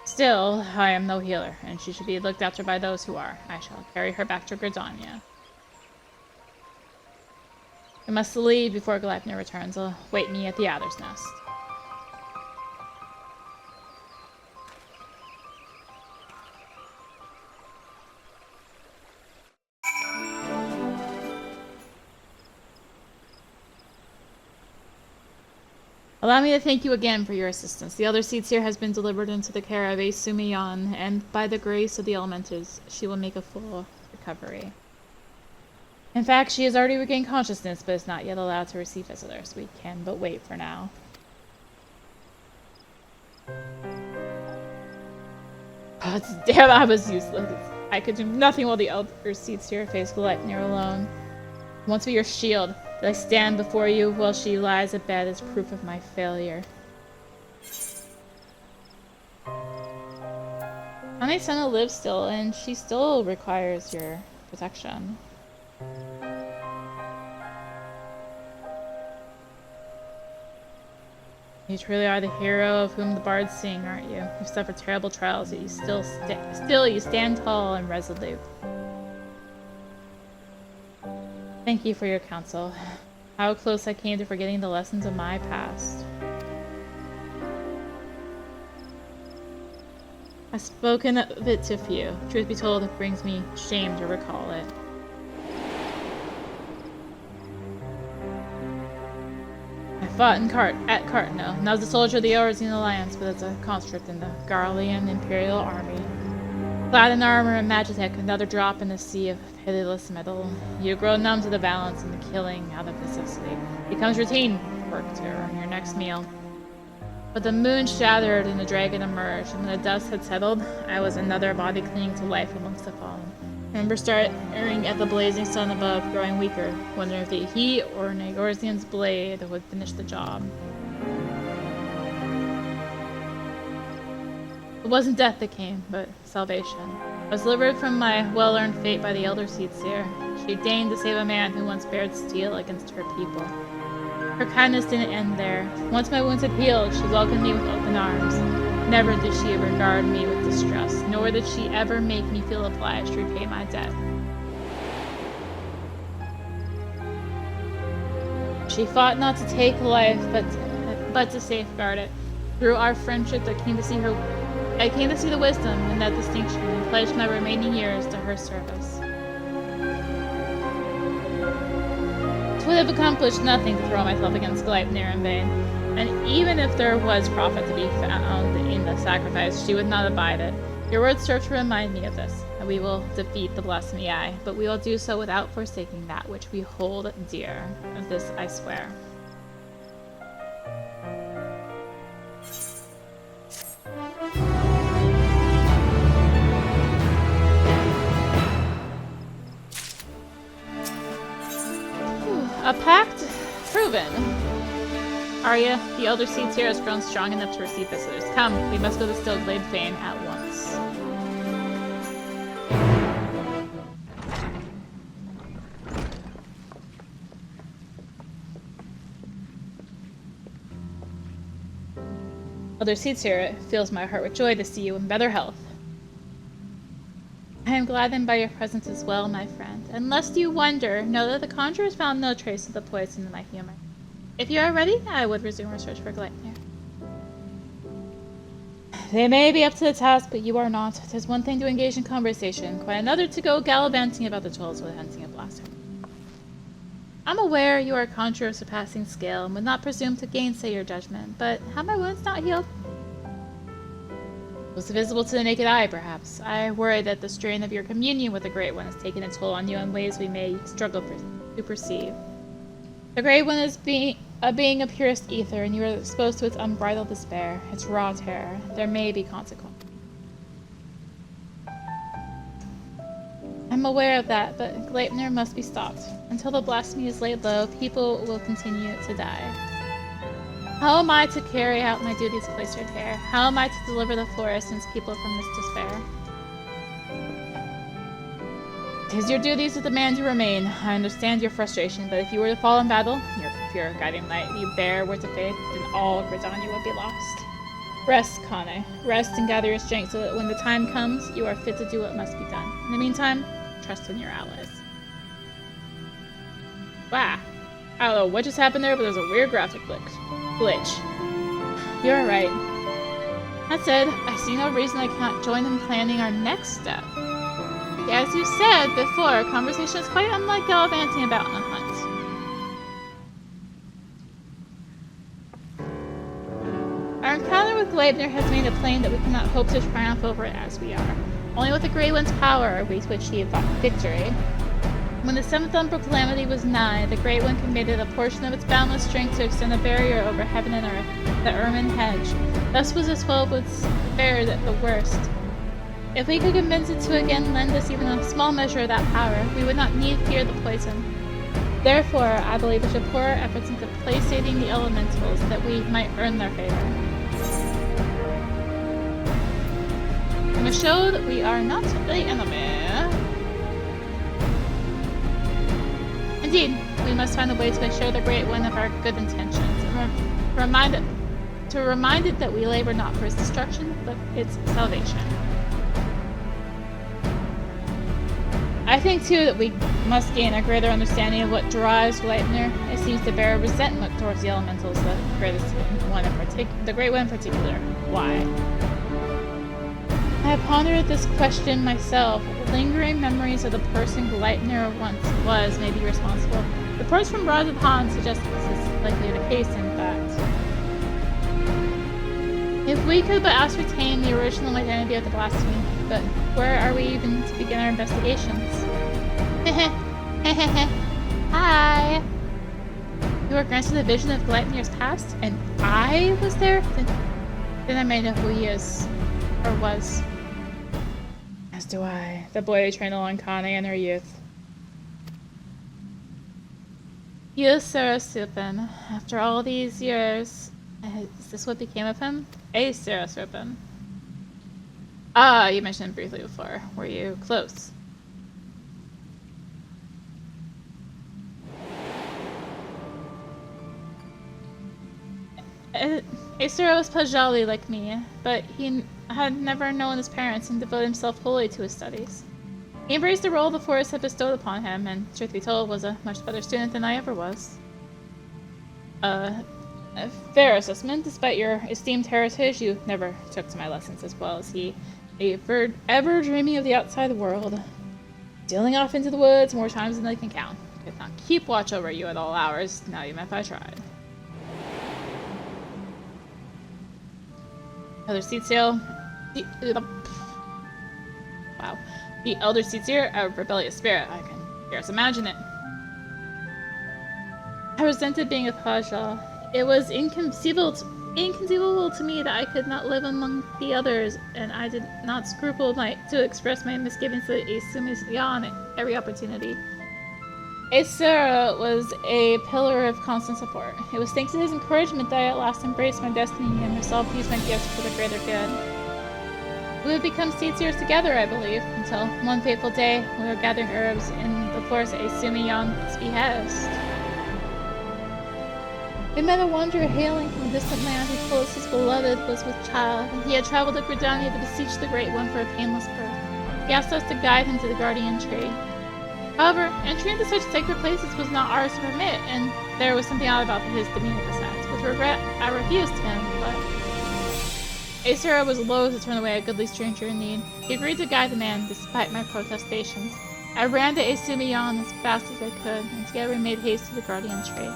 Still, I am no healer, and she should be looked after by those who are. I shall carry her back to Gridania. We must leave before Gleipnir returns. Await me at the Adder's Nest. Allow me to thank you again for your assistance. The other seedseer has been delivered into the care of Sumiyon, and by the grace of the elementals, she will make a full recovery. In fact, she has already regained consciousness, but is not yet allowed to receive visitors. We can but wait for now. Oh, damn, I was useless. I could do nothing while the elder seedseer faced Gleipnir alone. Once be your shield. That I stand before you while she lies abed as proof of my failure. Kan-E-Senna lives still, and she still requires your protection. You truly are the hero of whom the bards sing, aren't you? You've suffered terrible trials, yet you still you stand tall and resolute. Thank you for your counsel. How close I came to forgetting the lessons of my past. I've spoken of it to few. Truth be told, it brings me shame to recall it. I fought at Cartno, and I was a soldier of the Eorzean Alliance, but as a conscript in the Garlean Imperial Army. Clad in armor and magitech, another drop in the sea of pitiless metal. You grow numb to the balance and the killing out of necessity. It becomes routine work to earn your next meal. But the moon shattered and the dragon emerged, and when the dust had settled, I was another body clinging to life amongst the fallen. Remember staring at the blazing sun above, growing weaker, wondering if the heat or Nagorzian's blade would finish the job. It wasn't death that came, but salvation. I was delivered from my well-earned fate by the Elder Seedseer. She deigned to save a man who once bared steel against her people. Her kindness didn't end there. Once my wounds had healed, she welcomed me with open arms. Never did she regard me with distrust, nor did she ever make me feel obliged to repay my debt. She fought not to take life, but to safeguard it. Through our friendship, I came to see the wisdom in that distinction and pledged my remaining years to her service. It would have accomplished nothing to throw myself against Gleipnir in vain, and even if there was profit to be found in the sacrifice, she would not abide it. Your words serve to remind me of this, and we will defeat the blasphemy eye, but we will do so without forsaking that which we hold dear. Of this I swear. A Pact Proven. Arya, the Elder Seedseer has grown strong enough to receive visitors. Come, we must go to Stillglade Fane at once. Elder Seedseer, it fills my heart with joy to see you in better health. I am gladdened by your presence as well, my friend. And lest you wonder, know that the conjurers found no trace of the poison in my humor. If you are ready, I would resume our search for Gleipnir. They may be up to the task, but you are not. It is one thing to engage in conversation, quite another to go gallivanting about the tolls with hunting a blaster. I'm aware you are a conjurer of surpassing scale and would not presume to gainsay your judgment, but have my wounds not healed? It was visible to the naked eye, perhaps. I worry that the strain of your communion with the Great One has taken a toll on you in ways we may struggle to perceive. The Great One is a being of purest ether, and you are exposed to its unbridled despair, its raw terror. There may be consequences. I'm aware of that, but Gleipnir must be stopped. Until the blasphemy is laid low, people will continue to die. How am I to carry out my duties of cloistered care? How am I to deliver the Floristans people from this despair? It is your duties that demand you remain. I understand your frustration, but if you were to fall in battle, your pure guiding light you bear were to fade, then all Gridania would be lost. Rest, Kan-E. Rest and gather your strength so that when the time comes, you are fit to do what must be done. In the meantime, trust in your allies. Wow. I don't know what just happened there, but there's a weird graphic glitch. You're right. That said, I see no reason I can't join in planning our next step. As you said before, conversation is quite unlike gallivanting about on a hunt. Our encounter with Gleipnir has made it plain that we cannot hope to triumph over it as we are. Only with the Grey One's power are we to achieve victory. When the 7th Umbral Calamity was nigh, the Great One committed a portion of its boundless strength to extend a barrier over heaven and earth, the Ermin Hedge. Thus was its foe spared at the worst. If we could convince it to again lend us even a small measure of that power, we would not need fear the poison. Therefore, I believe we should pour our efforts into placating the elementals, that we might earn their favor. We must show that we are not the enemy. Indeed, we must find a way to assure the Great One of our good intentions, and remind it that we labor not for its destruction, but its salvation. I think, too, that we must gain a greater understanding of what drives Gleipnir. It seems to bear resentment towards the elementals, the Great One in particular. Why? I have pondered this question myself. Lingering memories of the person Gleipnir once was may be responsible. Reports from Radha suggest this is likely the case, in fact. If we could but ascertain the original identity of the blasphemy, but where are we even to begin our investigations? Hi! You were granted a vision of Gleipnir's past, and I was there? Then I may know who he is, or was. As do I, the boy who trained along Kan-E in her youth. Sarah Supin. After all these years, is this what became of him? Sarah Supin. Ah, you mentioned him briefly before. Were you close? Sarah was Pajali like me, but he had never known his parents and devoted himself wholly to his studies. He embraced the role the forest had bestowed upon him, and, truth be told, was a much better student than I ever was. A fair assessment. Despite your esteemed heritage, you never took to my lessons as well as he. Ever dreaming of the outside world. Stealing off into the woods more times than I can count. Could not keep watch over you at all hours, not even if I tried. Elder Seatseal. Wow. The Elder Seatseal, a rebellious spirit. I can scarce imagine it. I resented being a Paja. It was inconceivable to me that I could not live among the others, and I did not scruple to express my misgivings to Asumiyan at every opportunity. Sarah was a pillar of constant support. It was thanks to his encouragement that I at last embraced my destiny and resolved to use my gifts for the greater good. We would become seedseers together, I believe, until one fateful day we were gathering herbs in the forest at Asumiyan's behest. We met a wanderer hailing from a distant land who told us his beloved was with child, and he had traveled to Gridania to beseech the Great One for a painless birth. He asked us to guide him to the guardian tree. However, entry into such sacred places was not ours to permit, and there was something odd about his demeanor besides. With regret, I refused him, but Sarah was loath to turn away a goodly stranger in need. He agreed to guide the man, despite my protestations. I ran to Asumiyan as fast as I could, and together we made haste to the guardian tree.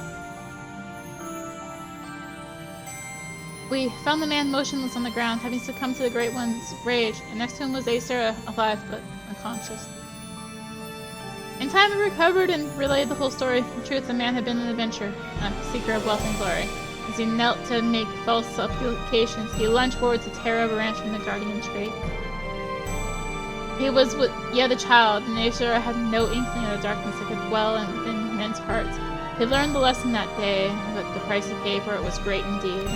We found the man motionless on the ground, having succumbed to the Great One's rage, and next to him was Sarah, alive but unconscious. In time, he recovered and relayed the whole story. In truth, the man had been an adventurer, a seeker of wealth and glory. As he knelt to make false supplications, he lunged forward to tear a branch from the guardian tree. He was yet a child, and Sarah had no inkling of the darkness that could dwell within men's hearts. He learned the lesson that day, but the price he paid for it was great indeed.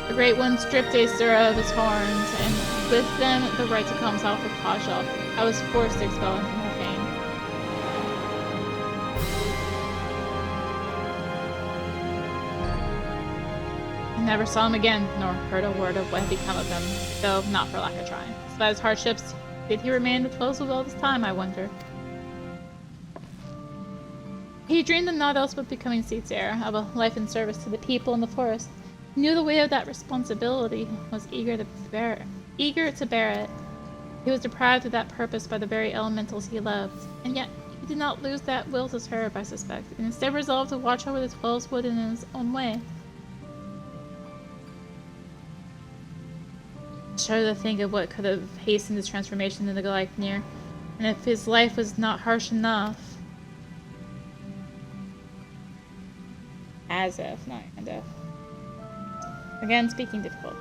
The Great One stripped Sarah of his horns, and with them the right to call himself a Paja. I was forced to expel him from my fame. I never saw him again, nor heard a word of what had become of him, though not for lack of trying. Despite his hardships, did he remain with Tweleswood all this time, I wonder? He dreamed of naught else but becoming seedseer, of a life in service to the people in the forest. He knew the weight of that responsibility, was eager to bear it. He was deprived of that purpose by the very elementals he loved, and yet he did not lose that will to serve, I suspect, and instead resolved to watch over the Tweleswood in his own way. I shudder to think of what could have hastened his transformation into Gleipnir, and if his life was not harsh enough. As if, not kind of. Again, speaking difficult.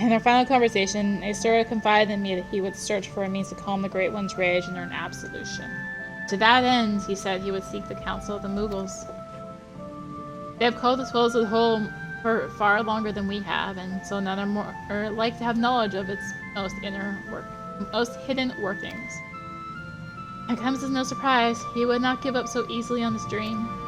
In our final conversation, Sarah confided in me that he would search for a means to calm the Great One's rage and earn absolution. To that end, he said he would seek the counsel of the moogles. They have called the Tweleswood home for far longer than we have, and so none are like to have knowledge of its most hidden workings. It comes as no surprise, he would not give up so easily on his dream.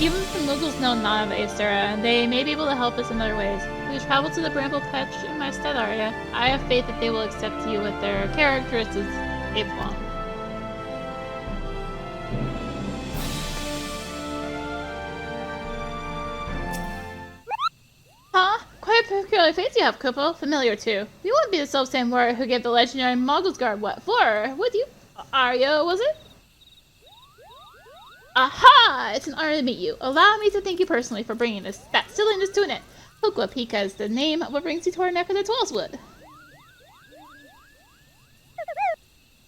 Even if the moogles know none of Sarah, they may be able to help us in other ways. If we travel to the bramble patch in my stead area, I have faith that they will accept you with their characteristics aplomb. Huh? Quite a peculiar face you have, Kupo. Familiar too. You wouldn't be the self-same warrior who gave the legendary Moggles guard what for, would you? Arya, was it? Aha! It's an honor to meet you. Allow me to thank you personally for bringing that silliness to an end. Hukwa Pika is the name of what brings you to our neck of the Tweleswood.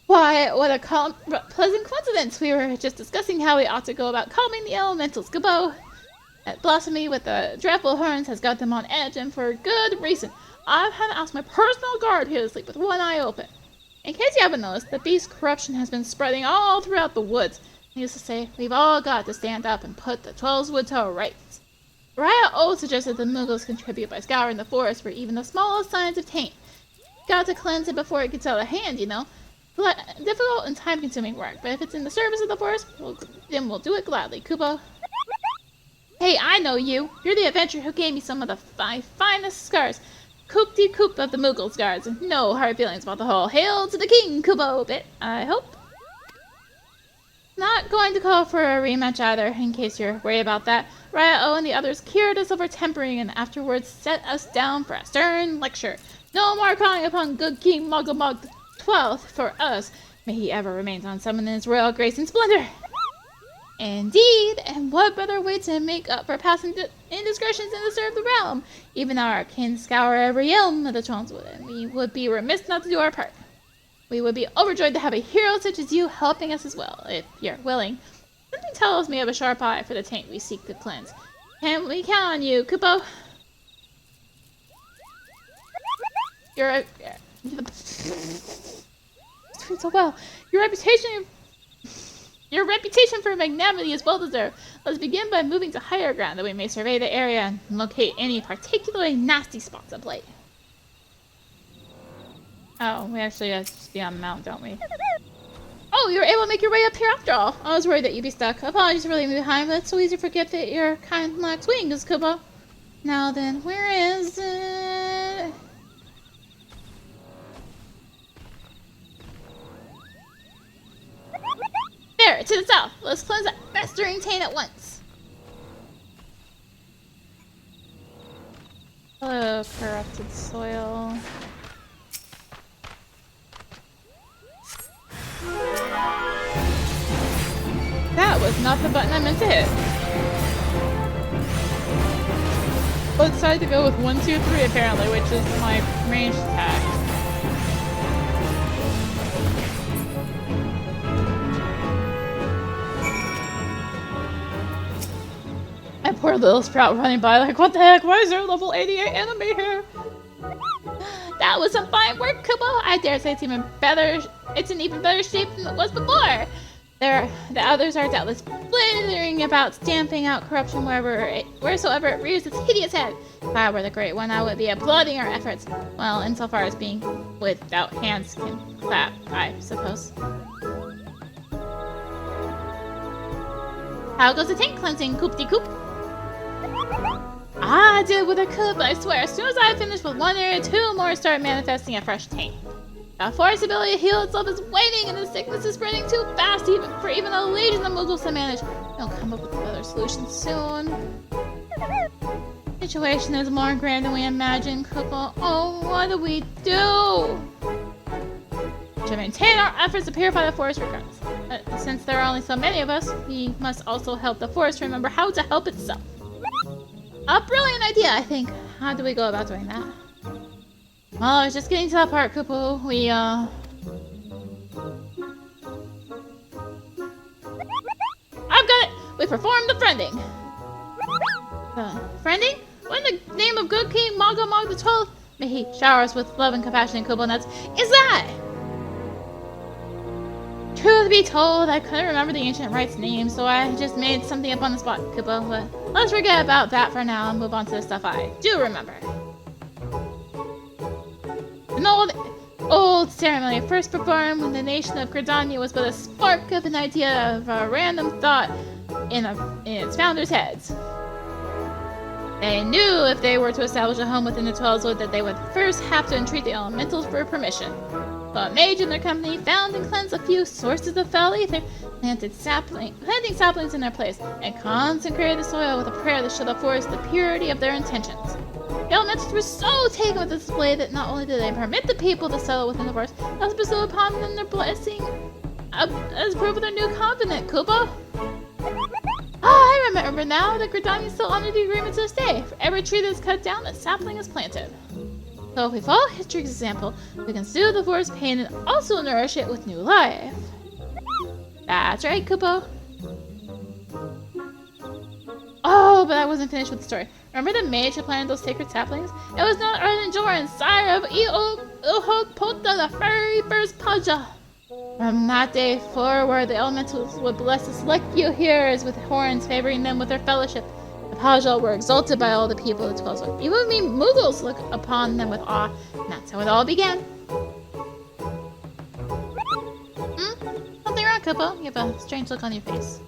Why, what a pleasant coincidence. We were just discussing how we ought to go about calming the elementals. Kupo, that blasphemy with the dreadful horns has got them on edge, and for good reason. I've had to ask my personal guard here to sleep with one eye open. In case you haven't noticed, the beast's corruption has been spreading all throughout the woods. Needless to say, we've all got to stand up and put the 12's wood to rights. Raya O suggested the moogles contribute by scouring the forest for even the smallest signs of taint. Got to cleanse it before it gets out of hand, you know. Difficult and time-consuming work, but if it's in the service of the forest, then we'll do it gladly, Kupo. Hey, I know you. You're the adventurer who gave me some of the finest scars. Coop-de-coop of the moogles guards. No hard feelings about the whole Hail to the King, Kupo bit, I hope. Not going to call for a rematch either, in case you're worried about that. Raya O and the others cured us of our tempering and afterwards set us down for a stern lecture. No more calling upon good King Mogglebog the 12th for us. May he ever remain unsummoned in his royal grace and splendor. Indeed, and what better way to make up for past indiscretions than to serve the realm? Even our kin scour every elm of the Tronswood, and we would be remiss not to do our part. We would be overjoyed to have a hero such as you helping us as well, if you're willing. Something tells me of a sharp eye for the taint we seek to cleanse. Can we count on you, Kupo? You're doing so well. Your reputation for magnanimity is well deserved. Let's begin by moving to higher ground that we may survey the area and locate any particularly nasty spots of light. Oh, we actually have to be on the mountain, don't we? Oh, you were able to make your way up here after all. I was worried that you'd be stuck. Apologies for leaving me behind, but it's so easy to forget that your kind lacks wings, Kupo. Now then, where is it? There, to the south. Let's cleanse that festering taint at once. Hello, corrupted soil. That was not the button I meant to hit. Well, I decided to go with 1, 2, 3 apparently, which is my ranged attack. And poor little Sprout running by like, what the heck? Why is there a level 88 enemy here? That was some fine work, Kupo. I dare say it's in even better shape than it was before. The others are doubtless blithering about stamping out corruption wheresoever it rears its hideous head. If I were the Great One, I would be applauding our efforts. Well, insofar as being without hands can clap, I suppose. How goes the tank cleansing, Coop-de-Coop? I did what I could, but I swear, as soon as I finished with one area, 2 more started manifesting a fresh taint. The forest ability to heal itself is waning, and the sickness is spreading too fast for even a legion of moogles to manage. We'll come up with another solution soon. The situation is more grand than we imagined, Kupo. Oh, what do we do? To maintain our efforts to purify the forest regardless. Since there are only so many of us, we must also help the forest remember how to help itself. A brilliant idea, I think. How do we go about doing that? Well, I was just getting to that part, Kupo. I've got it! We performed the friending! Friending? What in the name of good King Mogglebog the 12th? May he shower us with love and compassion and Kupo nuts. Is that? Truth be told, I couldn't remember the ancient rite's name, so I just made something up on the spot, Kupo. But let's forget about that for now and move on to the stuff I do remember. An old ceremony first performed when the nation of Gridania was but a spark of an idea of a random thought in its founders' heads. They knew if they were to establish a home within the 12's wood that they would first have to entreat the elementals for permission. So a mage and their company found and cleansed a few sources of foul ether, planting saplings in their place, and consecrated the soil with a prayer that showed the forest the purity of their intentions. The elementals were so taken with the display that not only did they permit the people to settle within the forest, they also bestowed upon them their blessing as proof of their new covenant, Kupo. I remember now that Gridania still honor the agreement to this day. For every tree that is cut down, a sapling is planted. So if we follow history's example, we can soothe the forest pain and also nourish it with new life. That's right, Kupo. Oh, Oh, but I wasn't finished with the story. Remember the mage who planted those sacred saplings? It was none other than Joran, sire of Ihokpota, the very first Paja. From that day forward, the elementals would bless the select few hearers with horns, favoring them with their fellowship. The Paja were exalted by all the people of the 12 Even we moogles look upon them with awe, and that's how it all began. Something wrong, Kupo? You have a strange look on your face.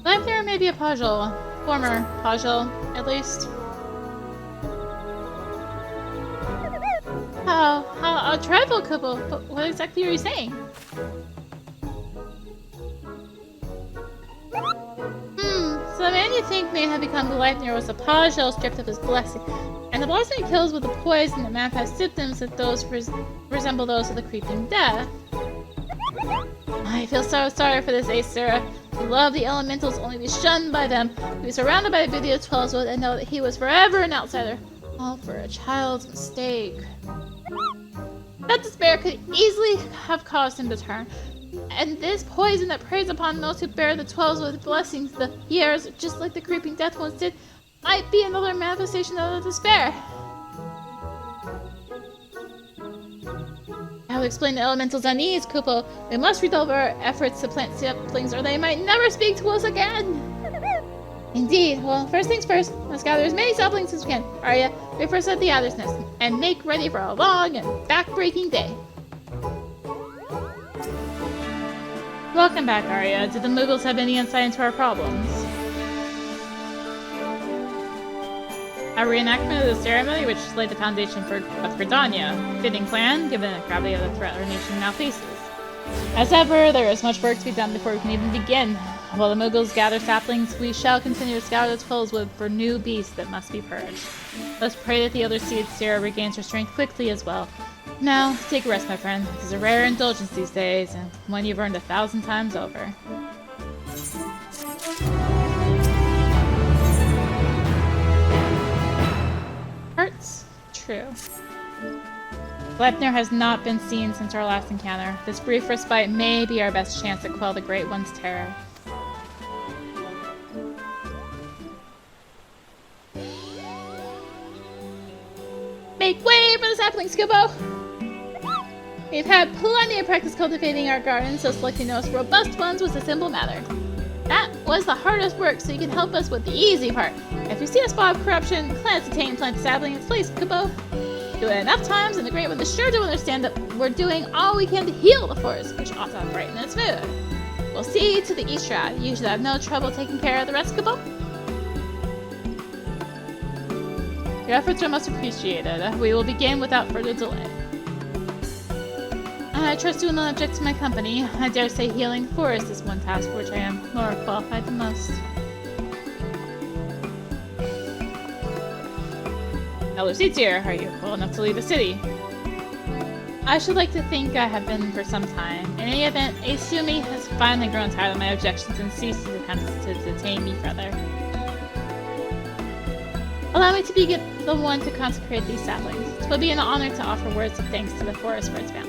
Life there may be a Pajal. Former Pajal, at least. How trifle, Kupo. But what exactly are you saying? So the man you think may have become the Leifnir was a Pajal stripped of his blessing, and the blessing kills with the poison that manifests symptoms that those resemble those of the creeping death. I feel so sorry for this Aesera. To love the elementals, only be shunned by them, to be surrounded by the beauty of 12 and know that he was forever an outsider. All for a child's mistake. That despair could easily have caused him to turn. And this poison that preys upon those who bear the 12 with blessings, the years, just like the creeping death once did, might be another manifestation of the despair. I will explain the elementals' unease, Kupo. We must redouble our efforts to plant saplings, or they might never speak to us again. Indeed. Well, first things first, let's gather as many saplings as we can. Arya, wait for us at the Adder's Nest, and make ready for a long and back-breaking day. Welcome back, Arya. Did the moogles have any insight into our problems? A reenactment of the ceremony, which laid the foundation for Danya. Fitting plan, given the gravity of the threat our nation now faces. As ever, there is much work to be done before we can even begin. While the moogles gather saplings, we shall continue to scour the 12's for new beasts that must be purged. Let's pray that the other seed Sarah regains her strength quickly as well. Now, take a rest, my friend. This is a rare indulgence these days, and one you've earned 1,000 times over. Hearts? True. Leifnir has not been seen since our last encounter. This brief respite may be our best chance to quell the Great One's terror. Make way for the saplings, Kupo! We've had plenty of practice cultivating our garden, so selecting the most robust ones was a simple matter. That was the hardest work, so you can help us with the easy part. If you see a spot of corruption, cleanse, detain, plant a sapling in its place, Kupo. Do it enough times, and the Great One is sure to understand that we're doing all we can to heal the forest, which ought to brighten its mood. We'll see to the East Shroud. You should have no trouble taking care of the rest, Kupo. Your efforts are most appreciated. We will begin without further delay. I trust you will not object to my company. I dare say healing the forest is one task for which I am more qualified than most. Elder Seeds here. Are you cool enough to leave the city? I should like to think I have been for some time. In any event, Asumi has finally grown tired of my objections and ceased his attempts to detain me further. Allow me to be the one to consecrate these saplings. It will be an honor to offer words of thanks to the forest for its bounty.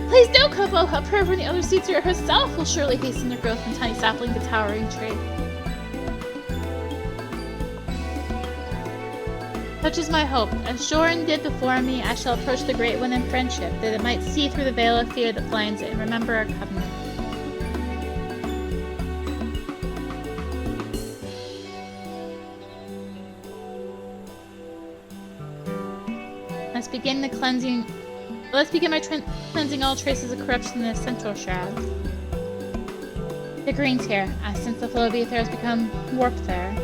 Please do, Kupo! A prayer from the other seeds here herself will surely hasten their growth from tiny sapling to towering tree. Such is my hope. As Joran did before me, I shall approach the Great One in friendship, that it might see through the veil of fear that blinds it and remember our covenant. Let's begin my cleansing all traces of corruption in the central shroud. The green's here. I sense the flow of ether has become warped there.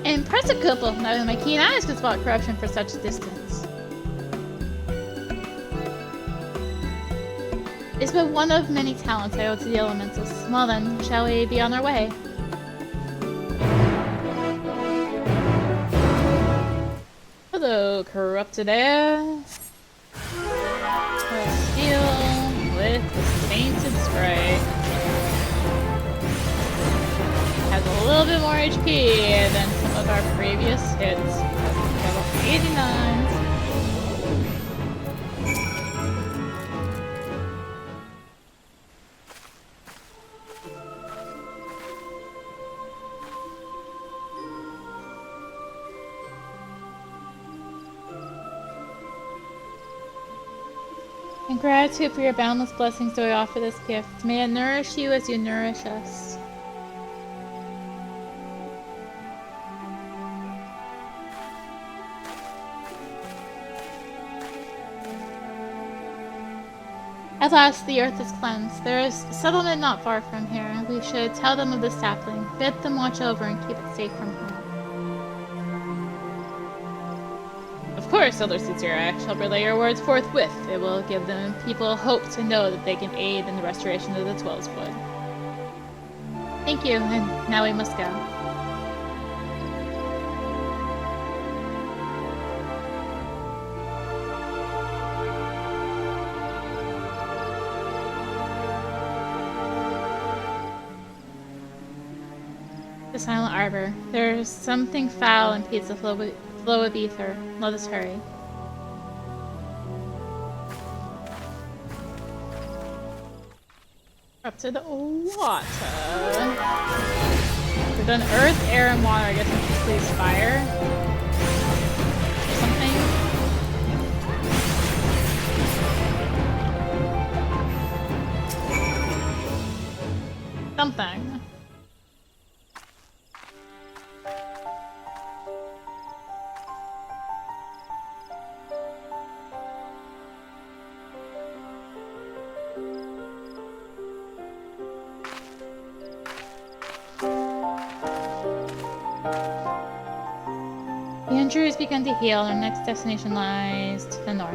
Impressive, Kupo! Not even my keen eyes could spot corruption for such distance. It's but one of many talents I owe to the elementals. Well then, shall we be on our way? Hello, corrupted air. Let's heal with this tainted spray. Has a little bit more HP than some of our previous hits. Level 89. In gratitude for your boundless blessings, do I offer this gift. May it nourish you as you nourish us. At last, the earth is cleansed. There is a settlement not far from here. We should tell them of the sapling, bid them watch over and keep it safe from harm. Of course, Elder Sincere, I shall relay your words forthwith. It will give the people hope to know that they can aid in the restoration of the 12's Wood. Thank you, and now we must go. The Silent Arbor. There's something foul impedes the flow of ether. Let us hurry. Up to the water. We've done earth, air, and water. I guess we just please fire. Or something. Something. The injury has begun to heal. Our next destination lies to the north.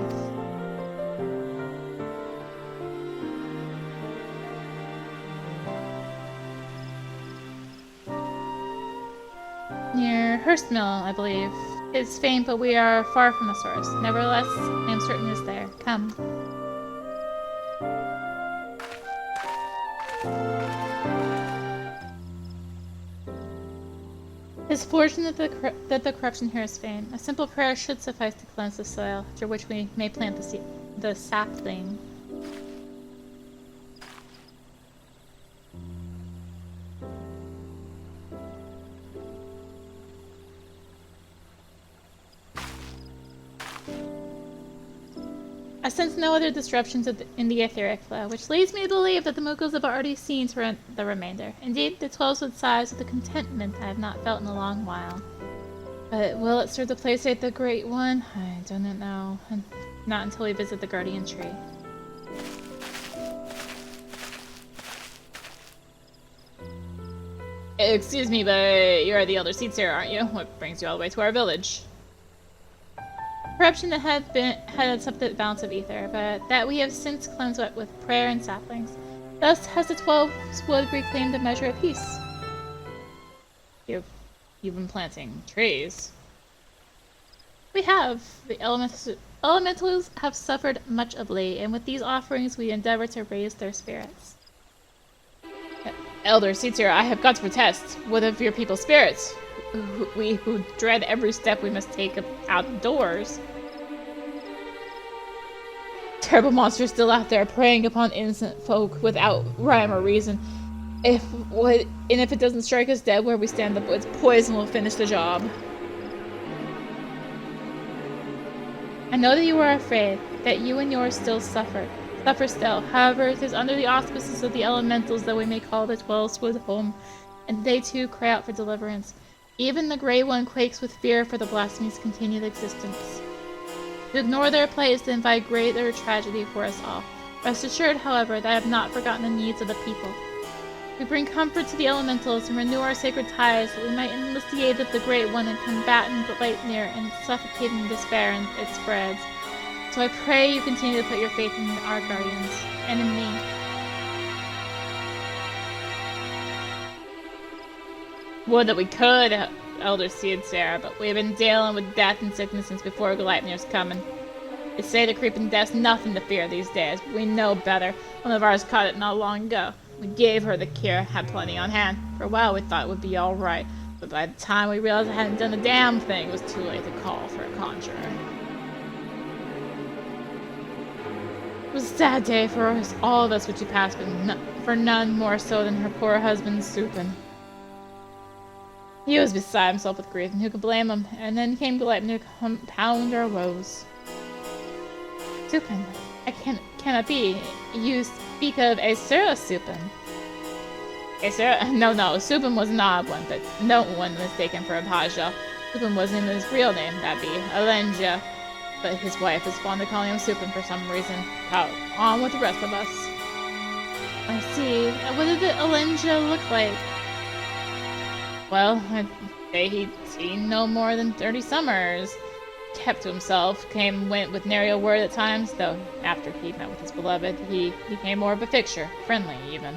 Near Hurstmill, I believe. It's faint, but we are far from the source. Nevertheless, I am certain it's there. Come. It is fortunate that the corruption here is faint. A simple prayer should suffice to cleanse the soil, after which we may plant the sapling. I sense no other disruptions in the etheric flow, which leads me to believe that the moogles have already seen to the remainder. Indeed, the 12s would sighs with a contentment I have not felt in a long while. But will it serve to placate the Great One? I do not know. Not until we visit the Guardian Tree. Excuse me, but you are the Elder Sincere, aren't you? What brings you all the way to our village? Corruption had something balance of ether, but that we have since cleansed it with prayer and saplings. Thus has the 12's Wood reclaimed a measure of peace. You've been planting trees. We have. The elementals have suffered much of late, and with these offerings we endeavor to raise their spirits. Elder Sincere, I have got to protest. What of your people's spirits? We who dread every step we must take outdoors. Terrible monsters still out there preying upon innocent folk without rhyme or reason. If it doesn't strike us dead where we stand, its poison will finish the job. I know that you are afraid, that you and yours still suffer still. However, it is under the auspices of the elementals that we may call the 12's Wood home, and they too cry out for deliverance. Even the Grey One quakes with fear for the blasphemy's continued existence. To ignore their play is to invite greater tragedy for us all. Rest assured, however, that I have not forgotten the needs of the people. We bring comfort to the elementals and renew our sacred ties that we might enlist the aid of the Great One and combat the nightmare and suffocating despair it spreads. So I pray you continue to put your faith in our guardians and in me. Would that we could, Elder Sincere, but we've been dealing with death and sickness since before Gleipnir's coming. They say the creeping death's nothing to fear these days, but we know better. One of ours caught it not long ago. We gave her the cure, had plenty on hand. For a while we thought it would be alright, but by the time we realized I hadn't done a damn thing, it was too late to call for a conjurer. It was a sad day for us, all of us which she passed, but for none more so than her poor husband, Supin. He was beside himself with grief, and who could blame him? And then came Gleipnir to compound our woes. Supin, Cannot be. You speak of a Supin. No, Supin was not one, but no one mistaken for a Paja. Supin wasn't his real name, that'd be Alenja. But his wife is fond of calling him Supin for some reason. Out on with the rest of us. I see. What did the Alenja look like? Well, I'd say he'd seen no more than 30 summers. Kept to himself, went with nary a word at times, though after he met with his beloved, he became more of a fixture, friendly even.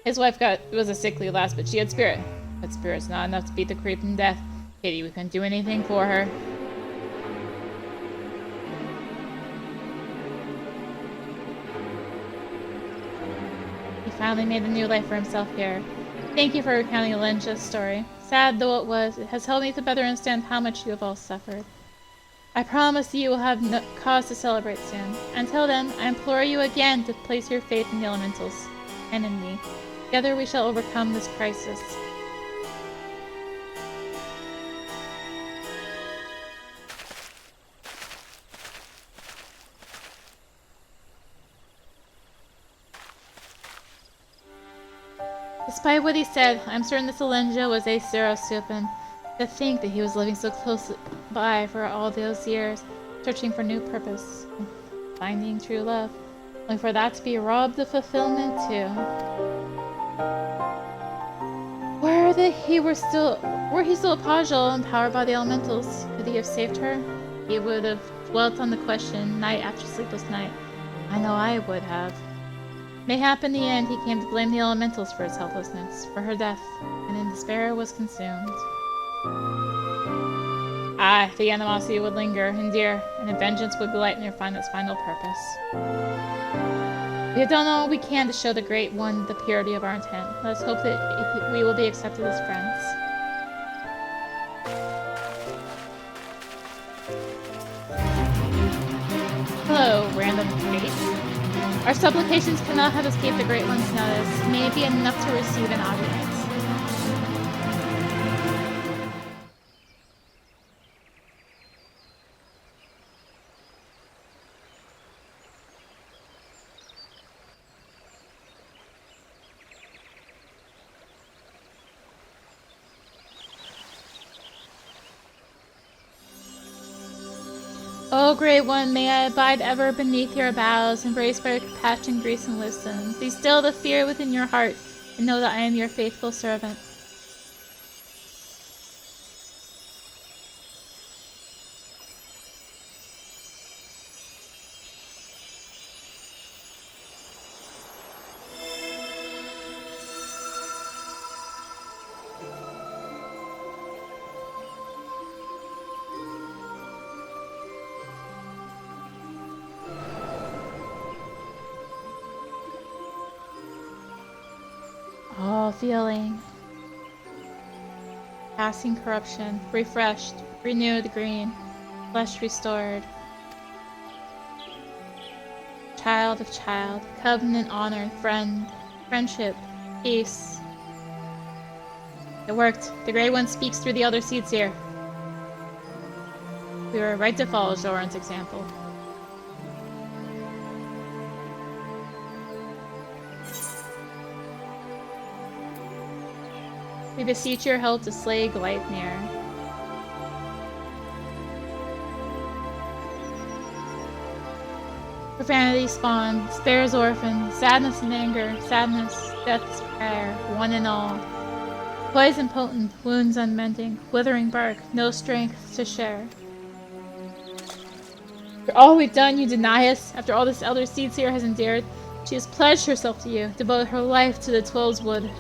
His wife was a sickly lass, but she had spirit. But spirit's not enough to beat the creeping death. Pity we couldn't do anything for her. He finally made a new life for himself here. Thank you for recounting Alenja's story. Sad though it was, it has helped me to better understand how much you have all suffered. I promise you will have no cause to celebrate soon. Until then, I implore you again to place your faith in the elementals and in me. Together we shall overcome this crisis. Despite what he said, I'm certain this Alenja was a Supin. To think that he was living so close by for all those years, searching for new purpose, finding true love, only for that to be robbed of fulfillment too. Were he still a Pajal empowered by the elementals, could he have saved her? He would have dwelt on the question night after sleepless night. I know I would have. Mayhap in the end he came to blame the elementals for his helplessness, for her death, and in despair was consumed. Ah, the animosity would linger, endear, and a vengeance would blight near find its final purpose. We have done all we can to show the Great One the purity of our intent. Let us hope that we will be accepted as friends. Hello, random fate. Our supplications cannot have escaped the Great One's notice. May it be enough to receive an audience. O Great One, may I abide ever beneath your boughs, embraced by your compassion, grace, and wisdom. Be still the fear within your heart, and know that I am your faithful servant. All feeling. Passing corruption. Refreshed. Renewed green. Flesh restored. Child of child. Covenant honor. Friend. Friendship. Peace. It worked. The Great One speaks through the Elder Seeds here. We were right to follow Joran's example. We beseech your help to slay Gleipnir. Profanity spawned, spares orphan, sadness and anger, sadness, death's prayer, one and all. Poison potent, wounds unmending, withering bark, no strength to share. For all we've done, you deny us. After all this Elder Seeds here has endured, she has pledged herself to you, devoted her life to the Twelve's Wood.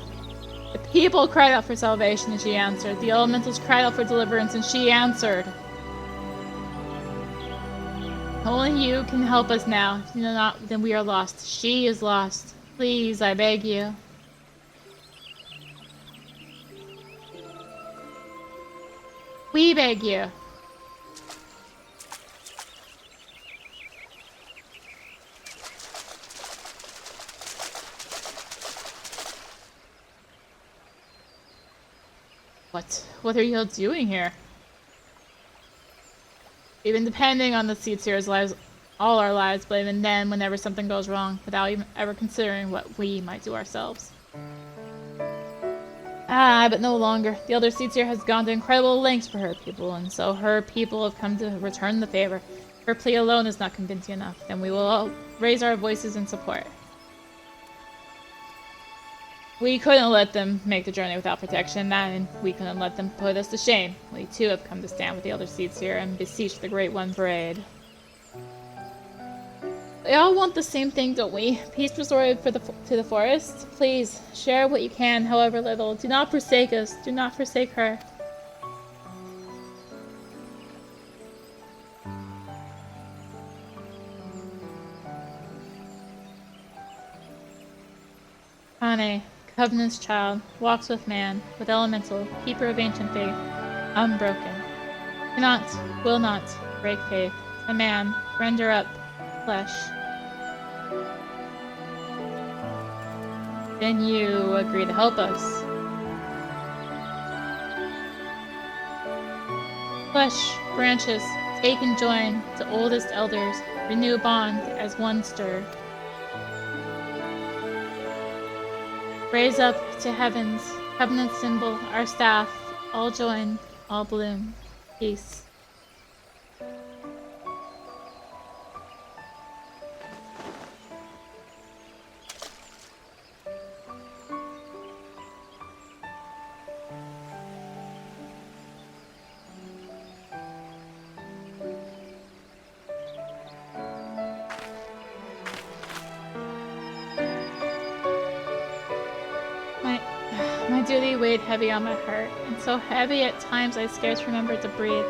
The people cried out for salvation, and she answered. The elementals cried out for deliverance, and she answered. Only you can help us now. If you know not, then we are lost. She is lost. Please, I beg you. We beg you. What are you all doing here? We've been depending on the Seeds here's lives all our lives blaming them whenever something goes wrong, without even ever considering what we might do ourselves. But no longer. The Elder Seats here has gone to incredible lengths for her people, and so her people have come to return the favor. Her plea alone is not convincing enough, then we will all raise our voices in support. We couldn't let them make the journey without protection, and we couldn't let them put us to shame. We too have come to stand with the Elder Seats here and beseech the Great One for aid. We all want the same thing, don't we? Peace restored to the forest? Please, share what you can, however little. Do not forsake us. Do not forsake her. Kan-E, Covenant's child, walks with man, with elemental, keeper of ancient faith, unbroken. Cannot, will not, break faith. A man, render up, flesh. Then you agree to help us. Flesh, branches, take and join to oldest elders, renew a bond as one stir. Raise up to heavens, covenant symbol, our staff, all join, all bloom. Peace. My duty weighed heavy on my heart, and so heavy at times I scarce remembered to breathe.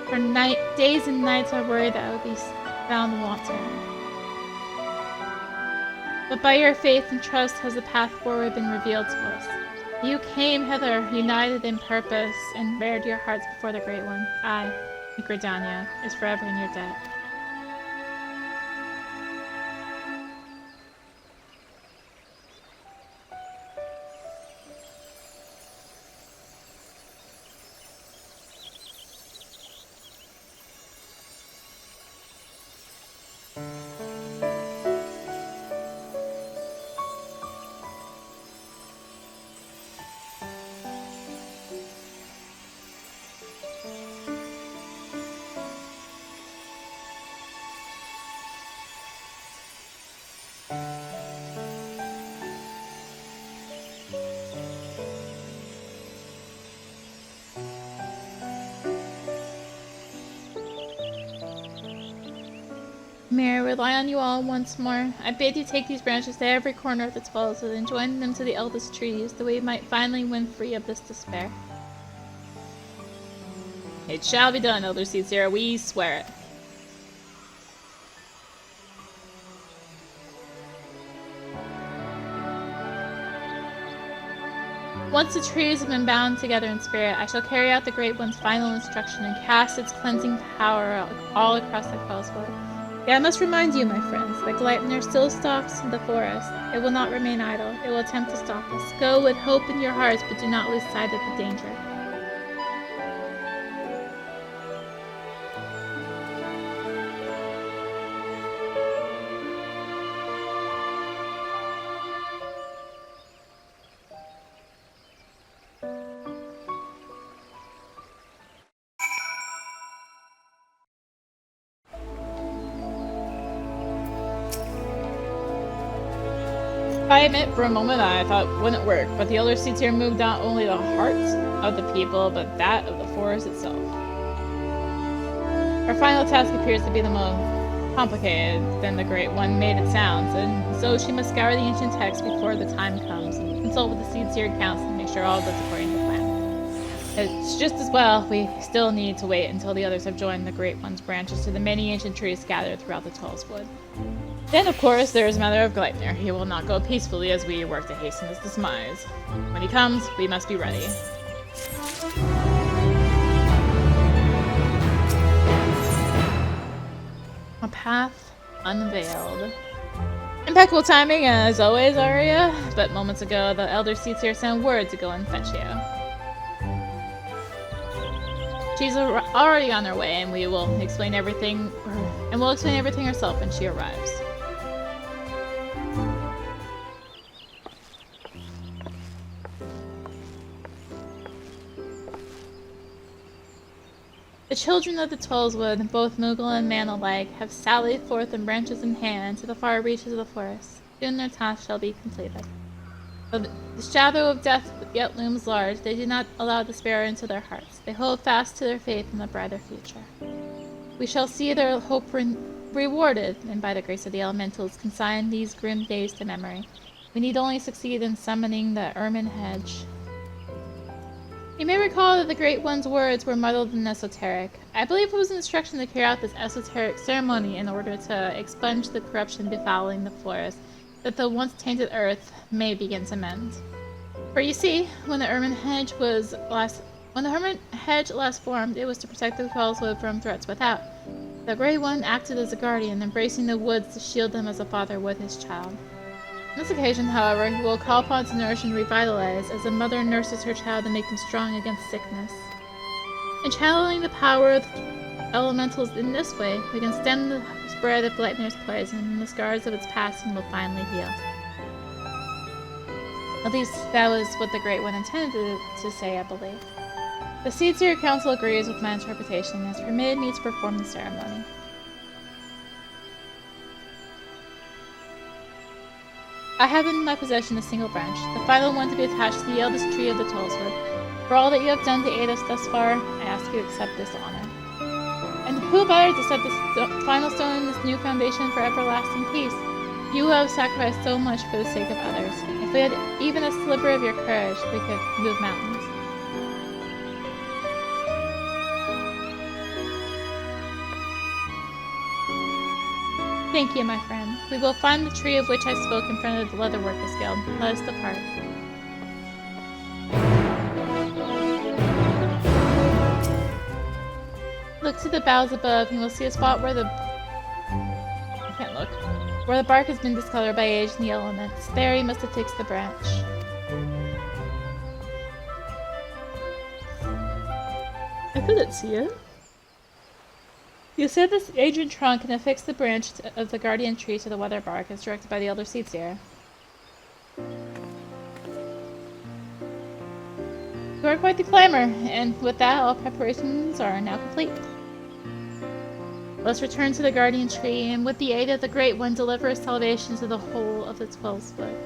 For days and nights I worried that I would be found wanting. But by your faith and trust has the path forward been revealed to us. You came hither, united in purpose, and bared your hearts before the Great One. I, Gridania, is forever in your debt. May I rely on you all once more? I bid you take these branches to every corner of the Twelvewood and join them to the eldest trees, that we might finally win free of this despair. It shall be done, Elder Seatsira. We swear it. Once the trees have been bound together in spirit, I shall carry out the Great One's final instruction and cast its cleansing power all across the Twelvewood. Yet I must remind you, my friends, that Gleipnir still stalks the forest. It will not remain idle. It will attempt to stop us. Go with hope in your hearts, but do not lose sight of the danger. I admit, for a moment I thought it wouldn't work, but the Elder Seats here moved not only the hearts of the people, but that of the forest itself. Our final task appears to be the most complicated than the Great One made it sound, and so she must scour the ancient text before the time comes, and consult with the Seats-Seared Council and make sure all goes according to plan. It's just as well we still need to wait until the others have joined the Great One's branches to the many ancient trees scattered throughout the Twelvewood. Then, of course, there is a matter of Gleipnir. He will not go peacefully as we work to hasten his demise. When he comes, we must be ready. A Path Unveiled. Impeccable timing, as always, Arya. But moments ago, the Elder Seats here sent word to go and fetch you. She's already on her way, and we will explain everything, and and will explain everything herself when she arrives. The children of the Twelveswood, both Moogle and man alike, have sallied forth in branches in hand to the far reaches of the forest. Soon their task shall be completed. Though the shadow of death yet looms large, they do not allow despair into their hearts. They hold fast to their faith in the brighter future. We shall see their hope rewarded, and by the grace of the elementals, consign these grim days to memory. We need only succeed in summoning the ermine hedge. You may recall that the Great One's words were muddled and esoteric. I believe it was an instruction to carry out this esoteric ceremony in order to expunge the corruption befouling the forest, that the once tainted earth may begin to mend. For you see, when the ermine hedge last formed, it was to protect the Twelveswood from threats without. The Great One acted as a guardian, embracing the woods to shield them as a father would his child. On this occasion, however, he will call upon to nourish and revitalize, as a mother nurses her child to make him strong against sickness. In channeling the power of the elementals in this way, we can stem the spread of Gleipnir's poison, and the scars of its passing will finally heal. At least that was what the Great One intended to say, I believe. The Seedseer Council agrees with my interpretation and has permitted me to perform the ceremony. I have in my possession a single branch, the final one to be attached to the eldest tree of the Twelveswood. For all that you have done to aid us thus far, I ask you to accept this honor. And who better to set the final stone in this new foundation for everlasting peace? You who have sacrificed so much for the sake of others. If we had even a sliver of your courage, we could move mountains. Thank you, my friend. We will find the tree of which I spoke in front of the Leatherworkers Guild. Let us depart. Look to the boughs above, and you will see a spot where where the bark has been discolored by age and the elements. There you must affix the branch. I couldn't see it. You set this aged trunk and affix the branch of the guardian tree to the weather bark as directed by the elder Seedseer. You are quite the climber, and with that all preparations are now complete. Let's return to the guardian tree, and with the aid of the Great One, deliver salvation to the whole of the Twelveswood.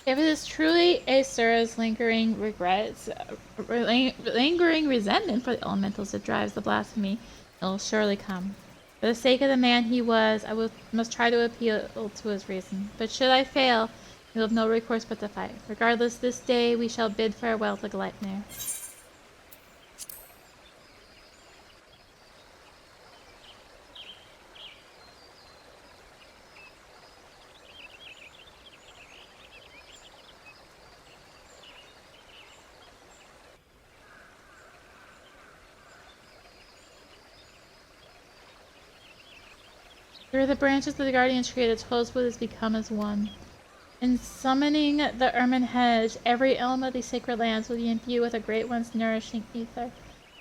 If it is truly Aesura's lingering resentment for the elementals that drives the blasphemy, it will surely come. For the sake of the man he was, must try to appeal to his reason. But should I fail, we will have no recourse but to fight. Regardless, this day we shall bid farewell to Gleipnir. Through the branches of the guardian tree, the Twelveswood has become as one. In summoning the ermine hedge, every element of these sacred lands will be imbued with a Great One's nourishing ether.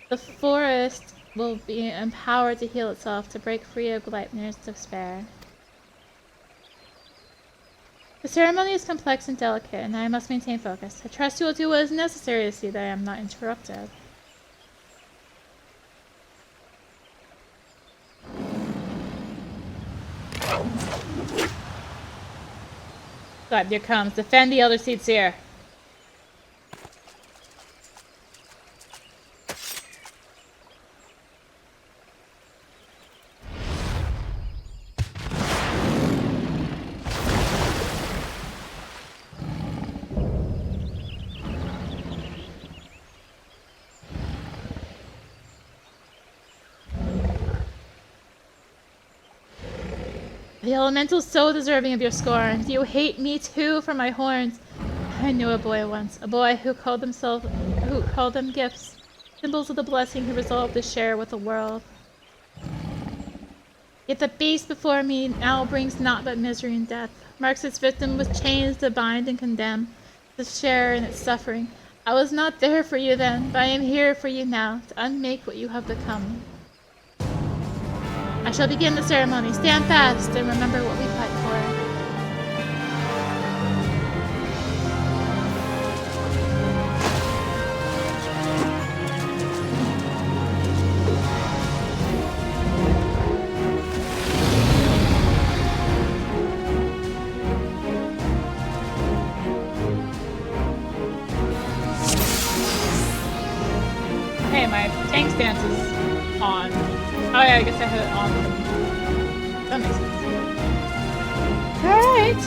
The forest will be empowered to heal itself, to break free of Gleipnir's despair. The ceremony is complex and delicate, and I must maintain focus. I trust you will do what is necessary to see that I am not interrupted. Gleipnir comes. Defend the elder Seedseer. The elemental's so deserving of your scorn. Do you hate me too for my horns? I knew a boy once, a boy who called them gifts, symbols of the blessing he resolved to share with the world. Yet the beast before me now brings naught but misery and death, marks its victim with chains to bind and condemn. to share in its suffering. I was not there for you then, but I am here for you now, to unmake what you have become. I shall begin the ceremony. Stand fast and remember what we fight for. Hey, my tank stance is on. Oh yeah, I guess I had it on. That makes sense. Alright.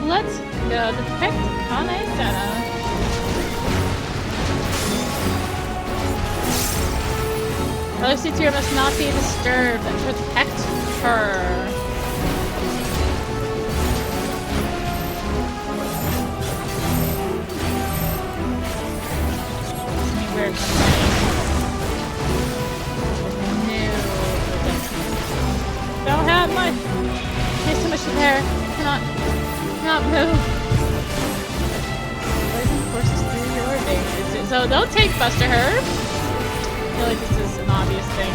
Let's go detect Kan-E-Senna. Other seats here must not be disturbed and protect her. Weird. Don't have much. There's too much to bear. Cannot move. Poison courses through your veins. So don't take Buster Herb. I feel like this is an obvious thing.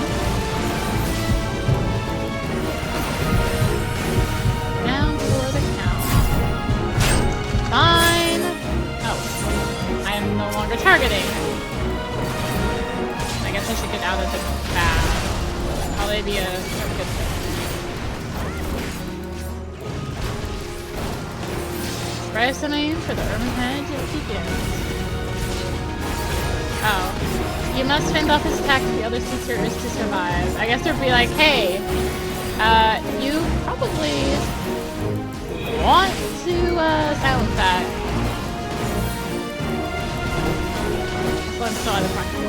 Down for the count. Fine. Oh, I am no longer targeting. I guess I should get out of the path. Probably be a good thing. Try something for the urban hedge it begins. Oh. You must fend off his attack if the other suitor is to survive. I guess they'd be like, hey, you probably want to silence that. So I'm still at the front of this.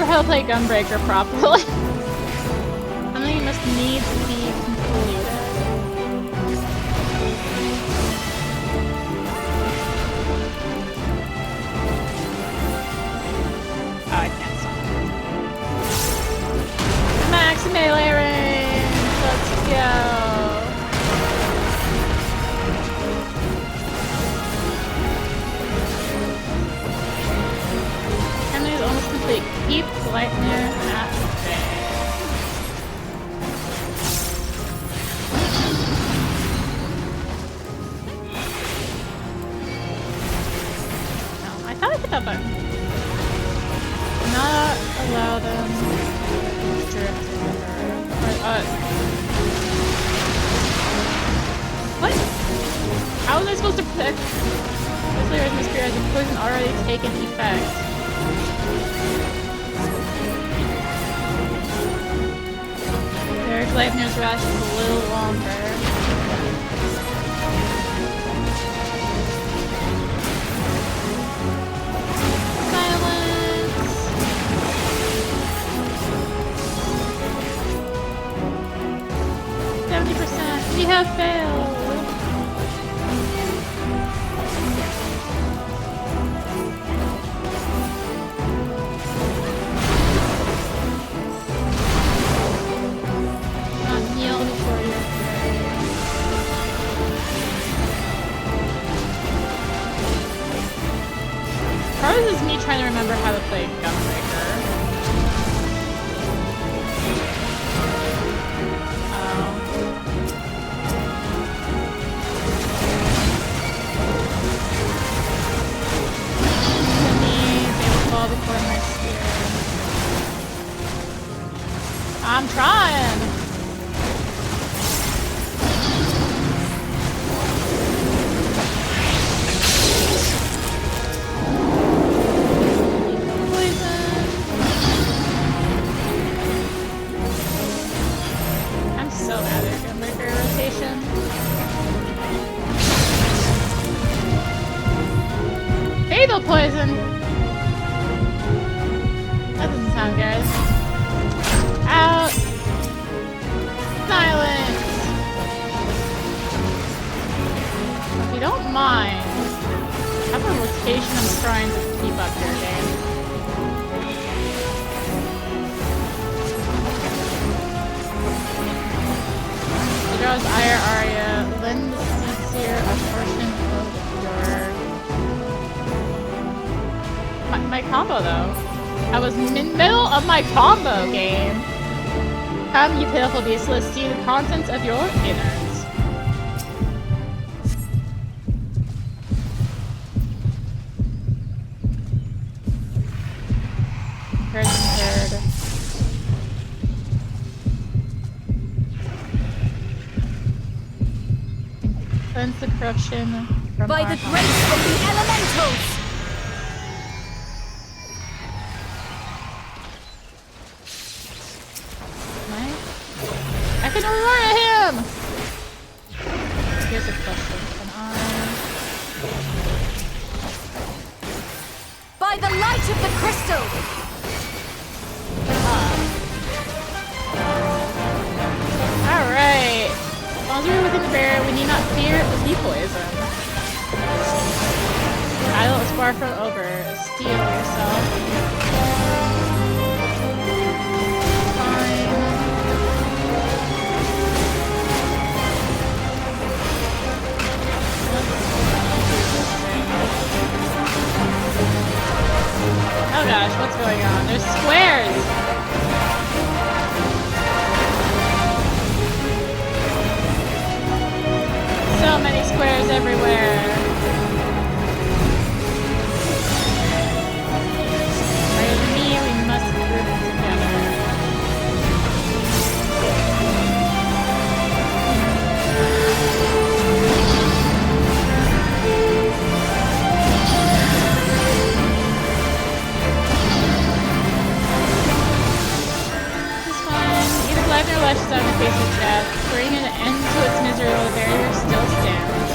How to play Gunbreaker properly. Something must need to be completed. Oh, I can't stop. Max melee range! Let's go! Family is almost complete. Keep Lightner at bay. No, I thought I hit that button. Not allow them to drift over. What? How was I supposed to protect? This layer is mysterious as the poison already taken effect. Their Gleipnir's rash is a little longer. Silence! 70%! We have failed! Part of this is me trying to remember how to play Gunbreaker. They will fall before my spear. I'm trying! Fatal poison! That doesn't my combo though. I was in the middle of my combo game. Come, you pitiful beast, let's see the contents of your innards. Herd. Cleanse the corruption from by the grace of the elementals. I can reward him! Here's a question. Can I... By the light of the crystal! Alright. As long as we're within the barrier, we need not fear the poison. Idle is far from over. Steel yourself. Oh gosh, what's going on? There's squares! So many squares everywhere! Right with me, we must group together. Their lashes on the face of death, bring an end to its misery while the barrier still stands.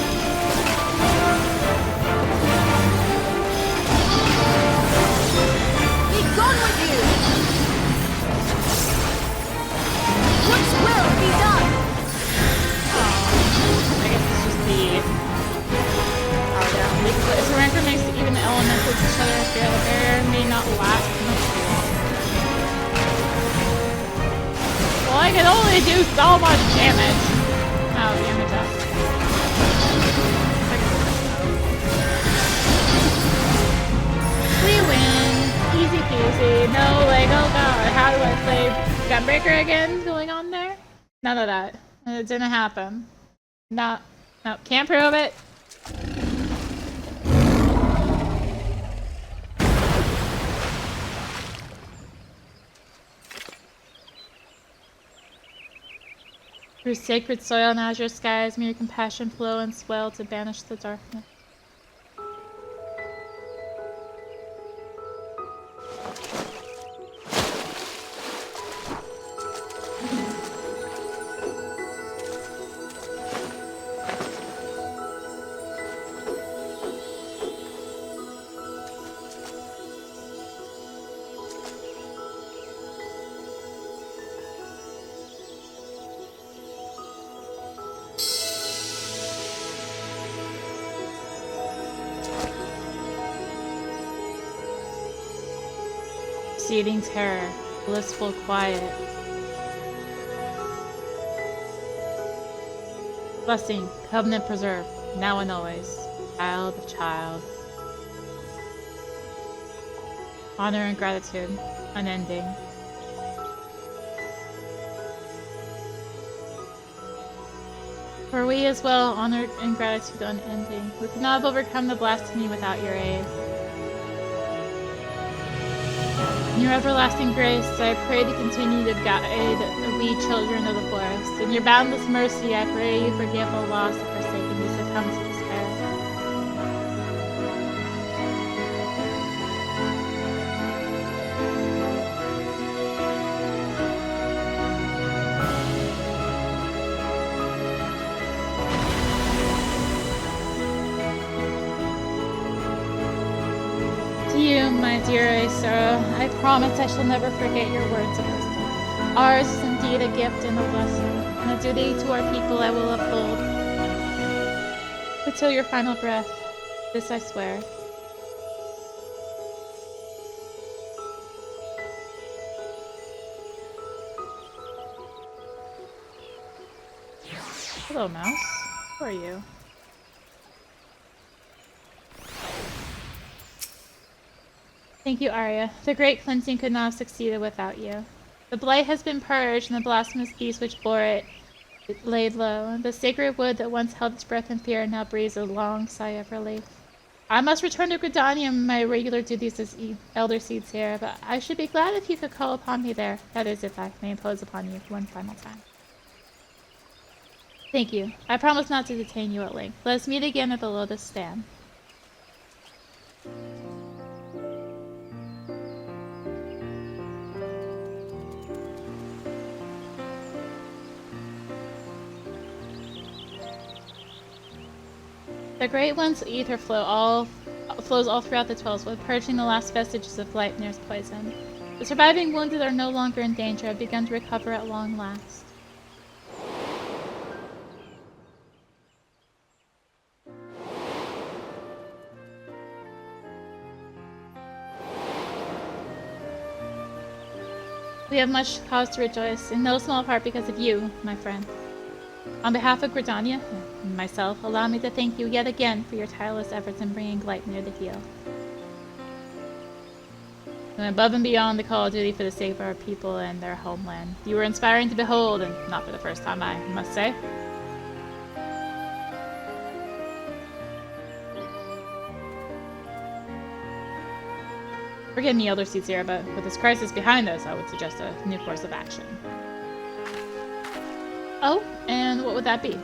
Be gone with you! What's will be done? Oh, I guess it's just the power down. Its rancor makes even the elementals each other fear the barrier may not last much too long. Well, I can only do so much damage. Oh, damage up. We win. Easy peasy. No, like, oh god, how do I play Gunbreaker again going on there? None of that. It didn't happen. No, can't prove it. Through sacred soil and azure skies, may your compassion flow and swell to banish the darkness. Exceeding terror, blissful quiet. Blessing, covenant preserve, now and always. Child of child. Honor and gratitude, unending. For we as well, honor and gratitude unending. We could not have overcome the blasphemy without your aid. In your everlasting grace, I pray to continue to guide the wee children of the forest. In your boundless mercy, I pray you forgive the lost and forsaken who succumb to despair. To you, my dear Aesera, I promise I shall never forget your words of wisdom. Ours is indeed a gift and a blessing, and a duty to our people I will uphold. Until your final breath, this I swear. Hello, mouse. Who are you? Thank you, Arya. The great cleansing could not have succeeded without you. The blight has been purged, and the blasphemous beast which bore it laid low. The sacred wood that once held its breath in fear now breathes a long sigh of relief. I must return to Gridania and my regular duties as Elder Seedseer, but I should be glad if you could call upon me there. That is, if I may impose upon you one final time. Thank you. I promise not to detain you at length. Let us meet again at the Lotus Stand. The Great One's ether flows all throughout the Twellswood, purging the last vestiges of Gleipnir's poison. The surviving wounded are no longer in danger, have begun to recover at long last. We have much cause to rejoice, in no small part because of you, my friend. On behalf of Gridania and myself, allow me to thank you yet again for your tireless efforts in bringing Gleipnir to heal. You went above and beyond the call of duty for the sake of our people and their homeland. You were inspiring to behold, and not for the first time, I must say. Forgive me, Elder Seedseer, but with this crisis behind us, I would suggest a new course of action. Oh, and what would that be?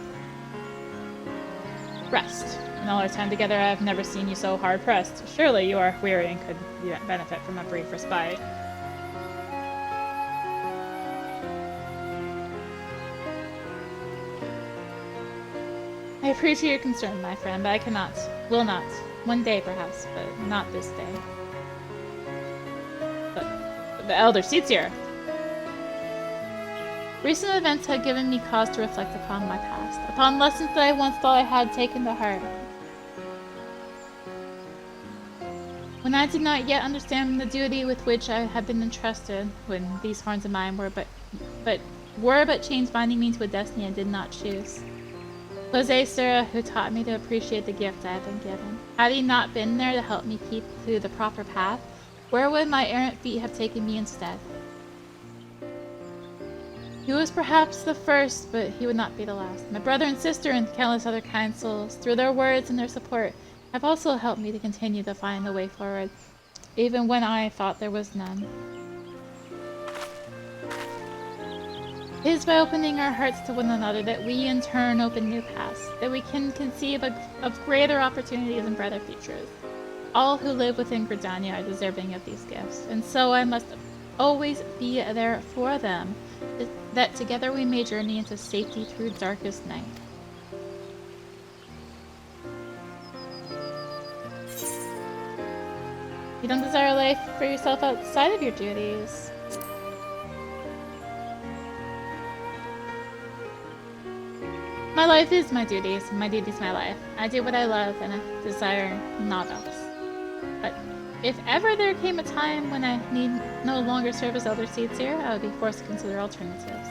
Rest. In all our time together, I have never seen you so hard-pressed. Surely you are weary and could benefit from a brief respite. I appreciate your concern, my friend, but I cannot, will not. One day, perhaps, but not this day. But the Elder Seedseer! Recent events had given me cause to reflect upon my past, upon lessons that I once thought I had taken to heart. When I did not yet understand the duty with which I had been entrusted, when these horns of mine were but chains binding me to a destiny I did not choose. It was Aesera who taught me to appreciate the gift I had been given. Had he not been there to help me keep to the proper path, where would my errant feet have taken me instead? He was perhaps the first, but he would not be the last. My brother and sister and countless other kind souls, through their words and their support, have also helped me to continue to find the way forward, even when I thought there was none. It is by opening our hearts to one another that we in turn open new paths, that we can conceive of greater opportunities and brighter futures. All who live within Gridania are deserving of these gifts, and so I must always be there for them, that together we may journey into safety through darkest night. You don't desire life for yourself outside of your duties. My life is my duties, my duties my life. I do what I love, and I desire not else. But if ever there came a time when I need no longer serve as Elder Seedseer, I would be forced to consider alternatives.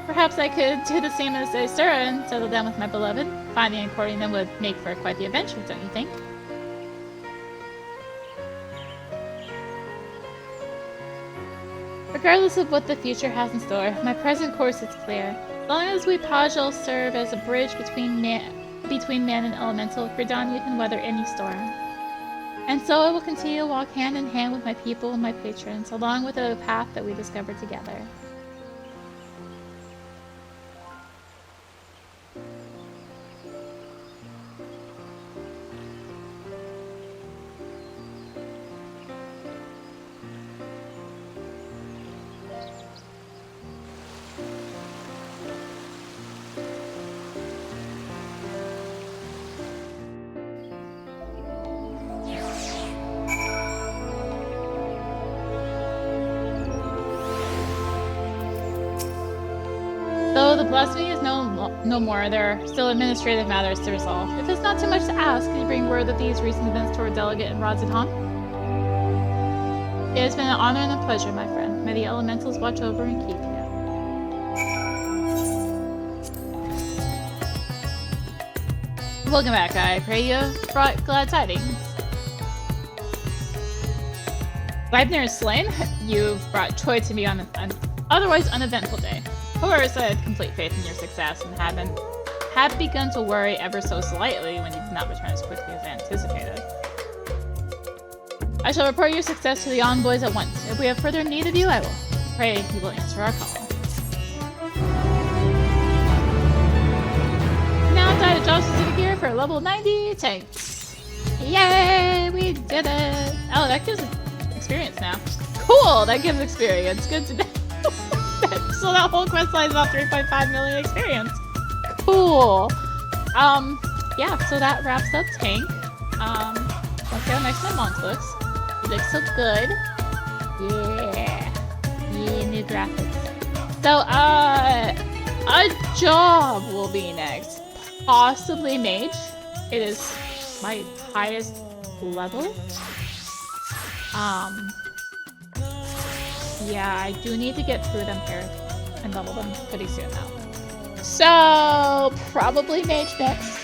Perhaps I could do the same as Aesera and settle down with my beloved. Finding and courting them would make for quite the adventure, don't you think? Regardless of what the future has in store, my present course is clear. As long as we Pajal serve as a bridge between man and elemental, Gridania can weather any storm. And so I will continue to walk hand in hand with my people and my patrons, along with the path that we discovered together. Though the blasphemy is no more, there are still administrative matters to resolve. If it's not too much to ask, can you bring word of these recent events to our delegate in Rodzidhan? It has been an honor and a pleasure, my friend. May the elementals watch over and keep you. Welcome back. I pray you have brought glad tidings. Leibniz is slain. You've brought joy to me on an otherwise uneventful day. Horus, I had complete faith in your success and had begun to worry ever so slightly when you did not return as quickly as I anticipated. I shall report your success to the envoys at once. If we have further need of you, I will pray you will answer our call. Now die to Jocelyn here for level 90 tanks. Yay, we did it! Oh, that gives experience now. Cool, that gives experience. Good to know. So that whole quest line is about 3.5 million experience. Cool. Yeah, so that wraps up Tank. Let's see how nice my Mont looks. It looks so good. Yeah. Yeah, new graphics. So, a job will be next. Possibly Mage. It is my highest level. Yeah, I do need to get through them here and level them pretty soon now. So, probably Mage next.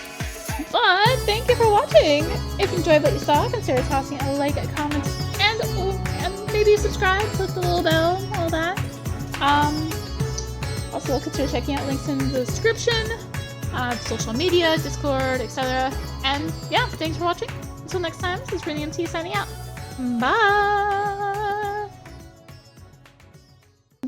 But, thank you for watching! If you enjoyed what you saw, consider tossing a like, a comment, and maybe subscribe, click the little bell, all that. Also, consider checking out links in the description, social media, Discord, etc. And yeah, thanks for watching. Until next time, this is rinimt signing out. Bye!